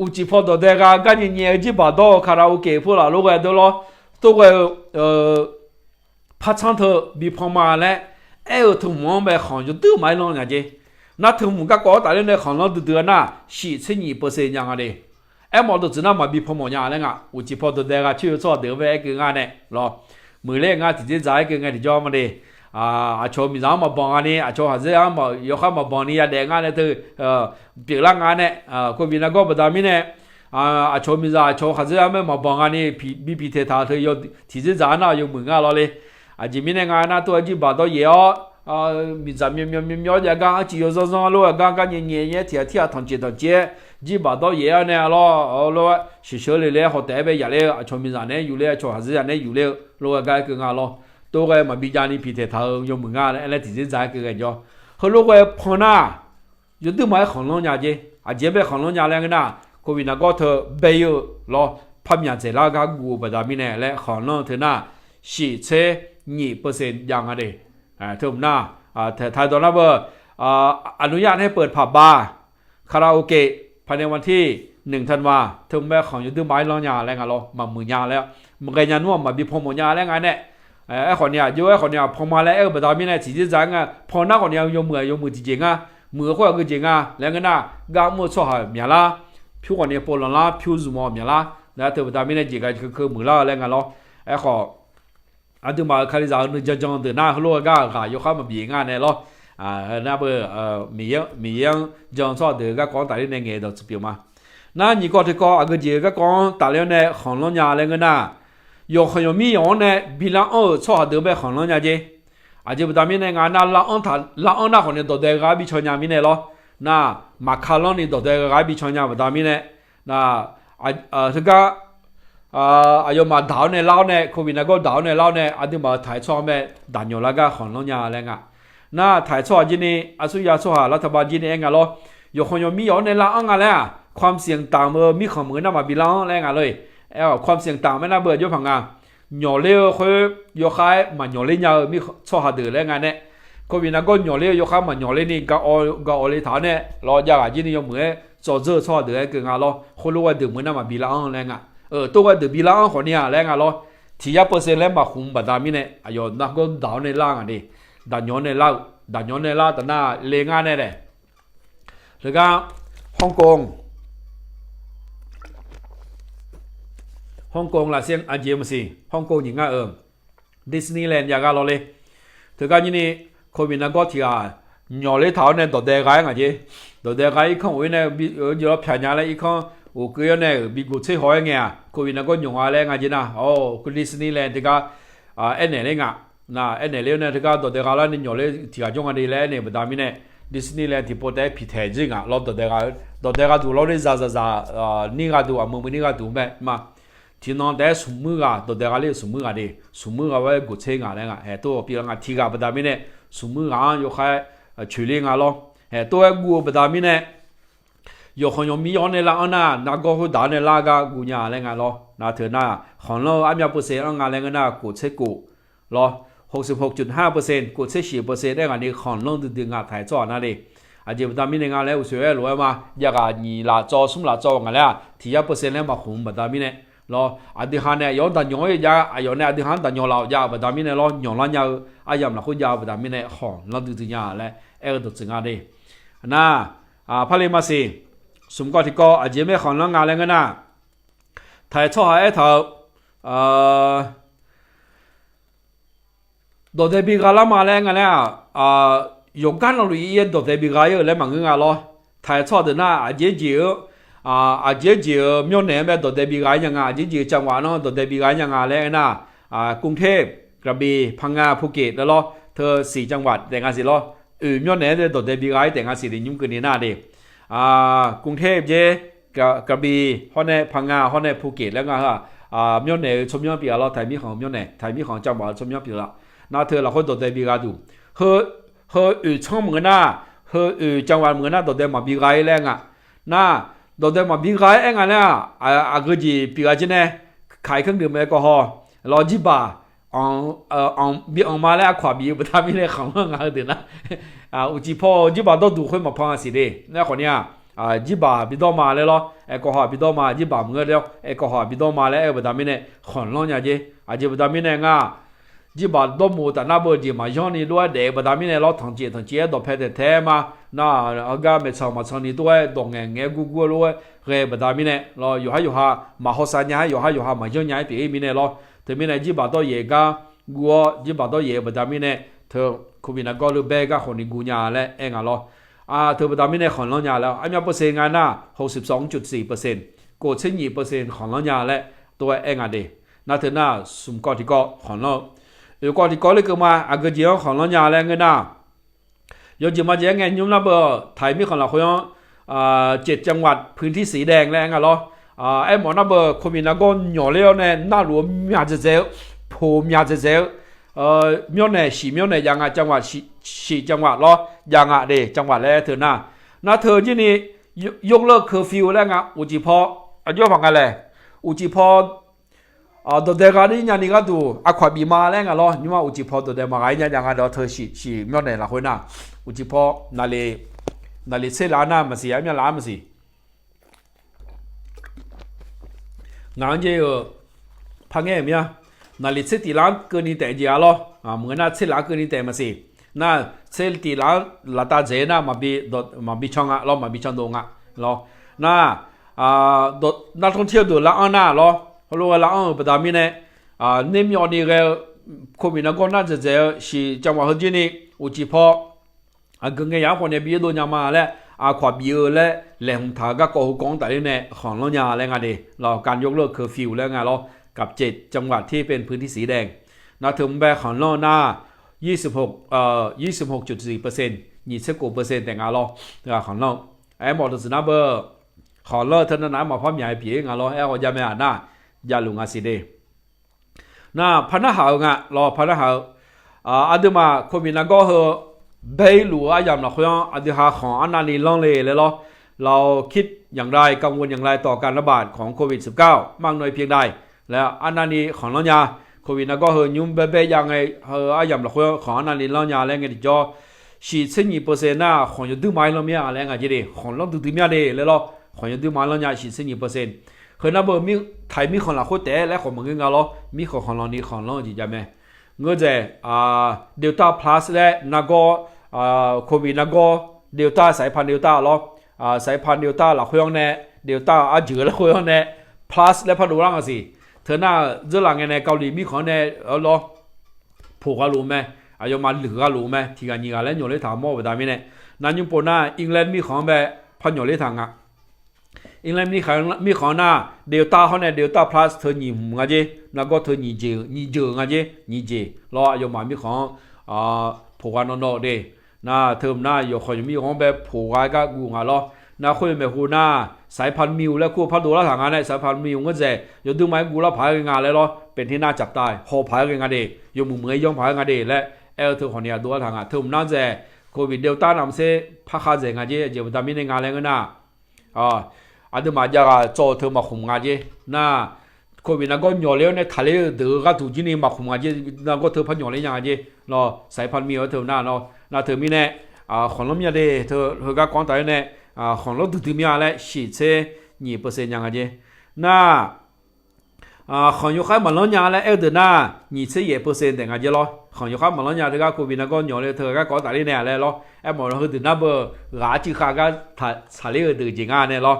Speaker 1: อุจิพอตัวเด็กกันเนี่ยจีบาโตคาราโอเกะพวกเราลูกเด็กรอตัวก็พัฒน์เธอบีพอมาและ土木呗行就都买弄人家，那土木个搞大的那行了都得那4%样的，毛都只那么比泡沫样的我只泡都得个就做得呗个俺的咯，每来俺直接在个俺的叫么的。cho mình dám mà bằng anh ấy, cho họ dễ mà yêu khám mà bằng đi để anh ấy từ việc làm anh ấy, có vì nó có bất đam này, cho mình ra cho họ dễ mà bằng anh ấy bị thế thà thì yêu thì dễ dàng nào yêu mừng anh rồi, chỉ mình anh ấy tôi chỉ bảo tôi yêu, mình dám miêu giờ gang chỉ yêu xong luôn, gang nhẹ thì thằng chế, chỉ bảo tôi yêu này lo, sựเลยhọ để bây giờเลยcho mình ra này yêuเลยcho họ dễ này yêuเลยlo cái anh lo. tôi cái mà bây giờ này bị thế thao dùng mừng anh ấy thì dễ dàng cái cho hồi lúc cái phone à giờ tôi mới khổng lồ nhà chứ giờ bây khổng lồ nhà lên cái nào có vì nó có thợ bây giờ lo phát nhà sẽ là cái gu bây giờ mình này lại khổng lồ thế nào chỉ chế 2% อย่างอะไรถึงน่ะถ่ายตอนนั้นอนุญาตให้เปิดผับบาร์คาราโอเกะภายในวันที่1 ธันวาถึงแม้ของอยู่ที่ไม้ลองยาแล้วไงเรามามือยาแล้วมันก็ยันว่ามาบีพอมยาแล้วไงเนี่ยไอ้คนเนี่ยอยู่ไอ้คนเนี่ยพอมาแล้วแบบตอนนี้เนี่ยchỉจังอ่ะพอหน้าคนเนี่ย有มือจริงอ่ะมือคนก็จริงอ่ะแล้วก็น่ะกางมือช่วยเมียละผิวคนเนี่ยปนละผิวสูงเมียละแล้วแต่แบบตอนนี้เนี่ยจริงก็คือมือละแล้วไงเราไอ้ขออันที่มาคาริซาเนี่ยจังๆตัวหน้าเขาโลกก็อยู่ข้ามมาบีงานเนี่ยเราน่าเบมียังจังชอบเด็กก็ก่อนแต่ในเงี้ยเราจะเปลี่ยนมา那你搞这个啊个这个讲大了呢，行龙家那个呢，有米样呢，比那差多呗行龙家去，就不他们呢，俺那拉那可能到这个比超人民呢咯，那马卡龙呢到这个比超人不他们呢，那这个有嘛岛呢捞呢，可比那个岛呢捞呢，就嘛太差呗，但有那个行龙家那个，那太差今呢，所以要说รัฐบาล今年个咯，有米样呢拉俺嘞。ความเสี่ยงต่ำมีข้อมูลน่ามาบิลังแรงเลยความเสี่ยงต่ำไม่น่าเบื่อยุ่งพังงาหย่อเลี้ยวคือยกขายมันหย่อเลี้ยงมีชอบหาดื้อแรงงานเนี่ยก็วินาก็หย่อเลี้ยวยกขายมันหย่อเลี้ยนี่ก็เอาเลยฐานเนี่ยรอยากจีนี่ยกมือจ่อเจอชอบดื้อเกินงานล้อคนรู้ว่าดื้อมือน่ามาบิลังแรงอ่ะตัวว่าดื้อบิลังคนนี้แรงงานล้อที่จะเปอร์เซ็นต์แล้วมาคุมบัดดามิเนี่ยอายุนักก็ดาวในล่างอ่ะดิดันย้อนในล่างแต่หน้าเลี้ยงงานเนี่ยแล้วก็ฮ่องกงฮ่องกงล่ะเสียงอันเจียมสิฮ่องกงอย่างงั้นดิสนีย์แลนด์อย่างงั้นเลยถึงกันนี่โควิดนั่นก็ที่หย่อเลยเท่าเนี่ยตัวเด็กไงอ่ะจีตัวเด็กไงอีกคนวันนี้อยู่รับแผนงานเลยอีกคนโอ้ก็เนี่ยมีกุศลหอยไงโควิดนั่นก็หย่ออะไรไงจีน่ะโอ้คุณดิสนีย์แลนด์ที่ก็เอ็นเอเลยไงน่ะเอ็นเอเลยเนี่ยที่ก็ตัวเด็กแล้วนี่หย่อเลยที่ก็จงอะไรเลยเนี่ยแบบนี้เนี่ยดิสนีย์แลนด์ที่พอได้พิเศษจริงอ่ะเราตัวเด็กดูเราได้นี่ก็ดูมึงนี่ก็ดูแบบมาที่น้องได้สมมือตัวเด็กอะไรสมมืออะไรสมมือว่ากุศลอะไรเงี้ยตัวพี่งานที่กับแบบนี้เนี่ยสมมืออยู่แค่ช่วยเลี้ยงเราตัวกูแบบนี้เนี่ยอยู่คนยังมีอย่างในละอันน่ะนักก็คือด่านในละก็กูเนี่ยอะไรเงี้ยเราน่าเถอะน่ะของเราอันยังเปอร์เซ็นต์อะไรเงี้ยน่ะกุศลกูเรา66.5%กุศล4%ได้งานนี้ของเราดึงงานถ่ายจอนั่นเลยอาจจะแบบนี้ในงานแล้วสวยรวยมาอยากนี่ละจอสุ่มละจองานแล้วที่จะเปอร์เซ็นต์แล้วมาคุมแบบนี้เนี่ยเราอดีตเนี่ยย้อนแต่ย้อนยาย้อนเนี่ยอดีตแต่ย้อนเรายาแบบนี้เนี่ยเราย้อนเรายาอายามเราคุยยาแบบนี้เนี่ยของเราดึงยาแล้วตัวจึงอะไรน่ะพาเลมาสิสมก็ที่ก็อาจจะไม่ของเรางานแล้วกันนะถ่ายทอดให้เท่าตัวเด็กบีกาลามาแล้วกันเนี่ย用干了路也ตัวเด็กบีกาเยอะแล้วมันก็งานเราถ่ายทอดน่ะอาจจะเจอเจอมีเนี่ยแบบตัวเด็กบีกาอย่างอาจจะเจอจังหวัดน้องตัวเด็กบีกาอย่างแล้วนะกรุงเทพกระบี่พังงาภูเก็ตแล้วล้อเธอ4 จังหวัดแต่งงานสิล้อมีเนี่ยตัวเด็กบีกาแต่งงานสิยุ่งกันนี่น่าดิกรุงเทพกระบี่ฮอนเน่พังงาฮอนเน่ภูเก็ตแล้วก็มีเนี่ยชมยอดปีเราไทยมีของมีเนี่ยไทยมีของจังหวัดชมยอดปีละน่าเธอเราคนตัวเด็กบีกาดูเฮช่องเหมือนน่ะเฮจังหวัดเหมือนน่ะตัวเด็กมาบีกาแรงอ่ะน่าตัวเด็กมาบีกาเองอ่ะเนี่ยก็จีบีกาจีเนี่ยขายเครื่องดื่มแอลกอฮอล์110 บาทบีออกมาแล้วขวาบีบุตรมีเลยของงานเดือนนะอุจิพ่อ10 บาทต้องดูค่อยมาพังสิเด้เนี่ยคนเนี้ย10 บาทบีต้องมาเลยหรอแอลกอฮอล์บีต้องมา10 บาทเมื่อเดียวแอลกอฮอล์บีต้องมาแล้วบุตรมีเนี่ยขอนร้อนอย่างเจ้บุตรมีเนี่ยง่ะ จีบ多มูแต่น่าเบื่อจีมาย้อนนี่ด้วยเด็กประดามิเนี่ยเราทางเจีตัวเพชรแท้มาน่าอากาศไม่ชอบมาชอบนี่ด้วยตรงเงี้ยกูด้วยเรื่องประดามิเนี่ยเราอยู่หามาหัวสัญญาอยู่หามาย้อนย้ายปีมิเนี่ยเราแต่มิเนี่ยจีบตัวเย่ก็กูจีบตัวเย่ประดามิเนี่ยเธอคุณมินะก็รู้เบก็คนนี้กูญาและเองอ่ะเราเธอประดามิเนี่ยของเราญาแล้วอันนี้เปอร์เซ็นต์งานน่ะ62.4%กู12%ของเราญาและตัวเองอ่ะดิน่าเธอหน้าสุ่มก่อนที่ก็ของเราอยู่ก่อนที่ก็เลยก็มาอาเจียของเราญาแล้วเงินน่ะอยู่จีมาเจียงเงินยุ่งนะเบอร์ไทยมีของเราเขา7 จังหวัดพื้นที่สีแดงแล้วไงเราไอ้หมอนะเบอร์คนมีนักก็หย่อเลี้ยวเนี่ยน่ารวมมีอาจจะเจอผมมีอาจจะเจอมีเนี่ยมีเนี่ยยังจังหวัด4 จังหวัดล้อยังเดจังหวัดแล้วเธอหน้าเธอที่นี่ยกเลิกเคอร์ฟิวแล้วไงอุจิพออายุฟังกันเลยอุจิพอตัวเด็กนี่ยังนี่ก็ดูขวาบีมาแล้วไงล้อนี่ว่าอุจิพอตัวเด็กมาไงยังเดเธอมีเนี่ยละคนน่ะอุจิพอนั่นเลยเสลาน่ะมันสิยังล้านมันสิงานเจอพังเงี้ยมั้ยนั่นเลยเสตีล้านเกินนี่แต่เดียวล้อเหมือนน่ะเสลาเกินนี่แต่มันสิน่ะเสตีล้านละตาเจน่ะมาบีช่องล้อมาบีช่องดงล้อน่ะนักท่องเที่ยวดูละอันน่ะล้อเพราะว่าละอันประดามิเนี่ยเนี่ยมีอันนี้ก็คนมีนักก็น่าจะเจอสิจังหวัดที่นี่อุจิพอก็เงี้ยคนเนี่ยบีโดนยามาแล้วขวาบีแล้วแหล่งทางก็กองแต่เนี่ยของเราเนี่ยแล้วไงดิเราการยกเลิกเคอร์ฟิวแล้วไงเรากับ7 จังหวัดที่เป็นพื้นที่สีแดงนะถึงแบของเราหน้า26.4% 29%แต่งานเราของเราไอ้หมดสุดนะเบอร์ของเราเท่านั้นมาพร้อมใหญ่ปีงานเราไอ้ก็จะไม่อ่านนะยาลุงอาศิเดนะพันธุ์หาวงะรอพันธุ์หาวอันเดียมาคนมีนักก็เหอเบลูอาอย่างเราคุยอันเดียหาของอันนั้นนี่ล่องเลยเลยเราคิดอย่างไรกังวลอย่างไรต่อการระบาดของโควิด -19 มากน้อยเพียงใดแล้วอันนั้นนี่ของเราเนี่ยโควิดนักก็เหอยุ่งเบยังไงเหออาอย่างเราคุยของอันนั้นนี่ล่องยาแล้วไงที่จะ42%น่ะของอยู่ดูไม่เราเมียอะไรไงจีดีของเราดูเมียดีเลยเราของอยู่ดูไม่เราเนี่ย42%คือนับเบอร์มีไทยมีของเราโคตรแต่และของมึงเงินเรามีของเรานี่ของเราจีจำไหมเงื่อจะเดลต้าพลัสและนักก็โควิดนักก็เดลต้าสายพันธุ์เดลต้าเราสายพันธุ์เดลต้าหลักคุยเนี่ยเดลต้าอาจืดหลักคุยเนี่ยพลัสและพันธุ์รังก็สิเธอหน้าเรื่องอะไรเนี่ยเกาหลีมีของเนี่ยเราผูกกันรู้ไหมอายุมาเหลือกันรู้ไหมที่กันยิงกันแล้วหนูเลยถามมอไปได้ไหมเนี่ยนั่นยังปนหน้าอังกฤษมีของแบบพันหนูเลยทางอังกฤษมีของหน้าเดลต้าเขาเนี่ยเดลต้าพลัสเธอหนีมึงไงเจแล้วก็เธอหนีเจไงเจรออายุมามีของผูกกันนอกเดน่าเทอมหน้าอยู่คนมีของแบบผูกกันก็กูงาล้อน่าคุยแบบหูหน้าสายพันธุ์มิวและคู่พันธุ์ดูแลทางงานเนี่ยสายพันธุ์มิวก็จะอยู่ดูไหมกูแล้วพายงานเลยล้อเป็นที่น่าจับตายพอพายงานเดอยู่มือมือย่องพายงานเดและเอลเธอคนนี้ดูแลทางงานเทอมหน้าจะโควิดเดลต้านำเสพักขาเจงานเจจะวิตามินในงานเลยก็น่าอันนี้มาจากโจเธอมาคุมงานเจน่าโควิดนั่นก็หย่อเลี้ยวในทะเลเดือดก็ถูกจีนี่มาคุมงานเจนั่นก็เธอพันหย่อเลี้ยงงานเจรอสายพันธุ์มิวเธอหน้าเนาะน่าเธอมีเนี่ยของเรามีอะไรเธอก็ก่อนแต่เนี่ยของเราดูมีอะไร42%ยังไงเจน่าของยูคายมันล้อยาและเดือนหน้า22%แต่ไงเจรอของยูคายมันล้อยาเธอก็โควิดนั่นก็หย่อเลยเธอก็ก่อนแต่เนี่ยแหละรอหมดเราคือเดือนหน้าเบอร์ราจิคาก็ทะเลเดือดจริงอ่ะเนี่ยรอ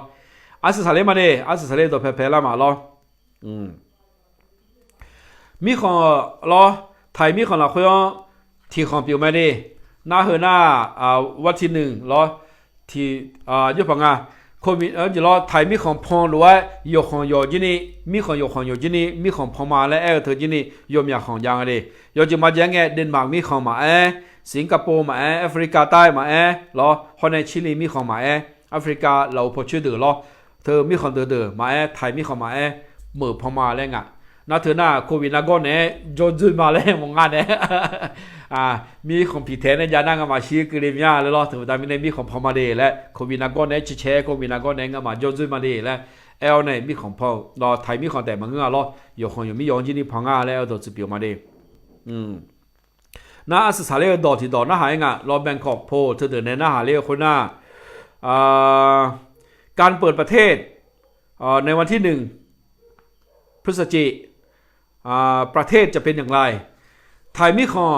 Speaker 1: อาศัยทะเลมาเนี่ยอาศัยทะเลตัวเพลละมารอมีของรอไทยมีของเราคุยที่ของปิวไม่ได้หน้าเฮหน้าวันที่1รอที่ยุพังโควิดจะรอไทยมีของพองหรือว่าโยของโยจีนี่มีของโยของโยจีนี่มีของพองมาและเธอจีนี่โยมีของยังไงโยจะมาแจ้งไงเดนมาร์กมีของมาสิงคโปร์มาแอฟริกาใต้มารอฮอนในชิลีมีของมาแอฟริกาเราพอชื่อเดือรอเธอมีของเดือมาไทยมีของมาเหมือพอมาแล้วไงน่าเธอหน้าโควิดนักก็เนี่ยโจนจุดมาแล้วมองงานเนี่ยมีของผีแทนเนี่ยยานั่งมาชี้กรีมยาแล้วรอเธอแต่ไม่ได้มีของพอมาเดและโควิดนักก็เนี่ยแชร์โควิดนักก็เนี่ยมาโจนจุดมาเดและเนี่ยมีของพอรอไทยมีของแต่มันเงารออยู่ของอยู่มียองจีนี่พองาแล้วตัวจะเปลี่ยนมาเดน่าสุดท้ายเลยดอที่ดอน่าหายงะรอแบงคอกโพเธอเดินในหน้าหาเรียกคนหน้าการเปิดประเทศในวันที่1 พฤศจิกายนประเทศจะเป็นอย่างไร ไทยมีของ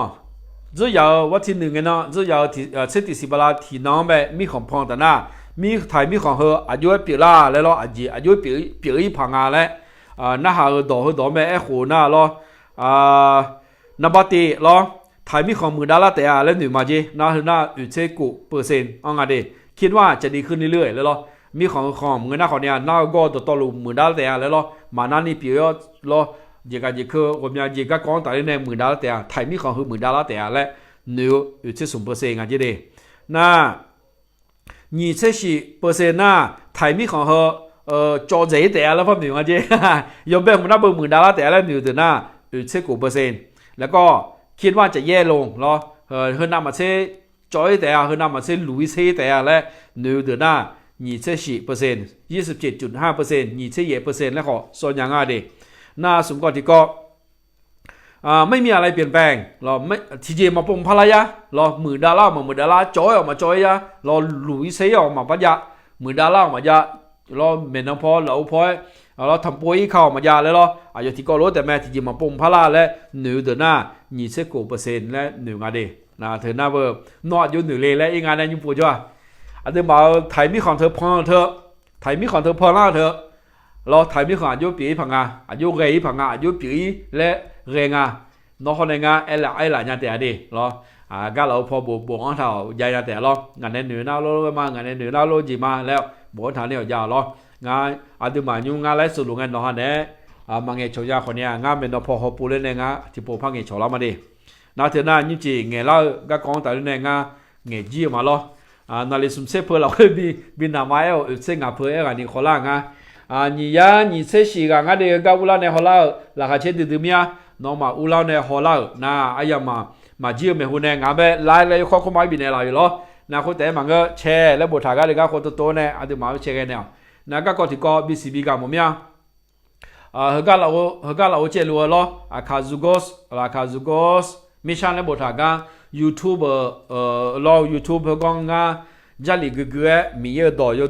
Speaker 1: จะยาววันที่หนึ่งเนาะจะยาวที่เซติสิบลาที่น้องแบบมีของพองแต่หน้ามีไทยมีของเฮออายุปีละแล้วเราอายุปีพังงาแล้วหน้าหาดอแม่ไอ้หัวหน้าเรานับตีเราไทยมีของ$10,000แต่แล้วหนึ่งมาจีหน้าอยู่เชกู%เอาไงดีคิดว่าจะดีขึ้นเรื่อยๆแล้วเรามีของเงินหน้าของเนี่ยหน้าก็ต่อรู$10,000แต่แล้วเรามาหน้านี่ปีละเราเจคือ我们เจก็講大啲呢$10,000แต่ไทยมีของคือ$10,000แต่แล้ว你有这种%啊这里那24%那ไทยมีของจอใจแต่แล้วพอหนึ่งอ่ะเจ๊ยอมแบ่งมันนับ$10,000แต่แล้วหนึ่งแต่หน้าอยู่เช็คกู%แล้วก็คิดว่าจะแย่ลงเนาะเฮือนำมาเช็คจอยแต่เฮือนำมาเช็คลุยเช็คแต่และหนึ่งแต่หน้า27.5%27%แล้วก็ส่วนอย่างอ่ะดิหน้าสมกอที่ก็ไม่มีอะไรเปลี่ยนแปลงเราไม่ทีเจมาปงพลายะเรา$10,000มา$10,000จอยออกมาจอยยะเราลุยเสียออกมาปัญญา$10,000มาจะเราเมนพอเราพอเราทำป่วยเข้ามาจะแล้วเราอายุที่ก็รู้แต่แม่ทีเจมาปงพลาและหนึ่งเดือนหน้า29%และหนึ่งอะไรนะเธอหน้าเบอร์นอดอยู่หนึ่งเลยและอีกงานนั้นยุ่งปวดจ้ะอันเดียวมาไทยมีของเธอพอเธอไทยมีของเธอพอล่าเธอเราไทยมีของอายุปีพังงาอายุเรย์พังงาอายุปีและเรงาน้องคนงาไอ้หลานยาแต่ดิเราก็เราพอบวกอันเท่ายายแต่เรางานในเหนือหน้าโลมางานในเหนือหน้าโลจีมาแล้วบวกฐานเนี่ยยาวเรางานอันที่มายุ่งงานไรสุดลงงานน้องฮันเนี่ยมาเงยโชยาคนเนี้ยงานเป็นน้องพอฮอปูเล่นเนี่ยงานที่ปูพังเงยโชเรามาดินาเถอะน่ายิ่งจีเงยเราก็กองแต่เรื่องเนี่ยงานเงยจีมาเรานาลิสุมเซเพอเราเคยบินหน้าไม้เอาเส้นงาเพอเองนี่ขอล่าง你这些个俺这个乌拉呢好了，那个钱对面，那么乌拉呢好了，那哎呀嘛只有没户呢，俺们来靠买边呢来了，那เขาแต่มันก็แชร์แล้วบทถากันเลยก็คนโตๆเนี่ยอาจจะมาแชร์กันเนี่ยนั่นก็ที่ก็ BCB กันมั้งเนี่ยเขาเจริญแล้วคาซูโกสไม่ใช่แล้วบทถากัน YouTube เรา YouTube ก็งา家里个米也多有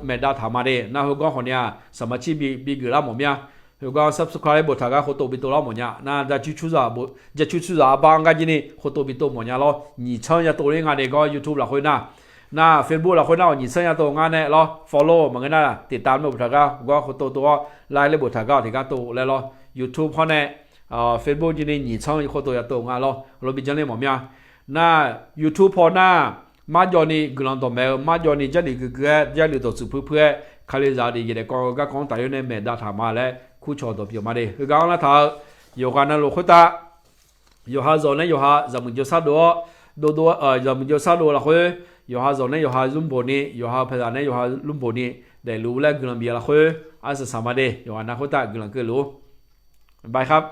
Speaker 1: 没到他妈的，那后讲好呢，什么去比个那么样，后讲 subscribe 不他个好多比多那么样，那在出啥不，在出啥帮个今年好多比多么样咯，你唱呀多的俺那个 YouTube ละคน那 Facebook ละคน那你唱呀多俺呢咯 follow มันก็น่ะติดตาม不他个ก็好多ตัวไลน์เลย不他个ที่ก็ตัวแล้ว咯 YouTube พอเนี่ยFacebook 今年你唱好多呀多俺咯เรา比较เลย么样那 YouTube พอน่ะมาจอนี่กลังตัวแม่มาจอนี่จะดีก็จะดีตัวสุภเพื่อคาลิซาดีเด็กก็ของตายอยู่ในแม่ดาถามาแล้วคู่ชอตัวเปียวมาดิคือการละท่าอยู่กันนั่นลูกขุตาอยู่หาโซนอยู่หาจำมุจซาดูจำมุจซาดูละคุยอยู่หาโซนอยู่หาลุมโบนี่อยู่หาเพดานอยู่หาลุมโบนี่ได้รู้แล้วกลังเบียละคุยอาศัยสามาดิอยู่กันนั่นขุตากลังก็รู้บายครับ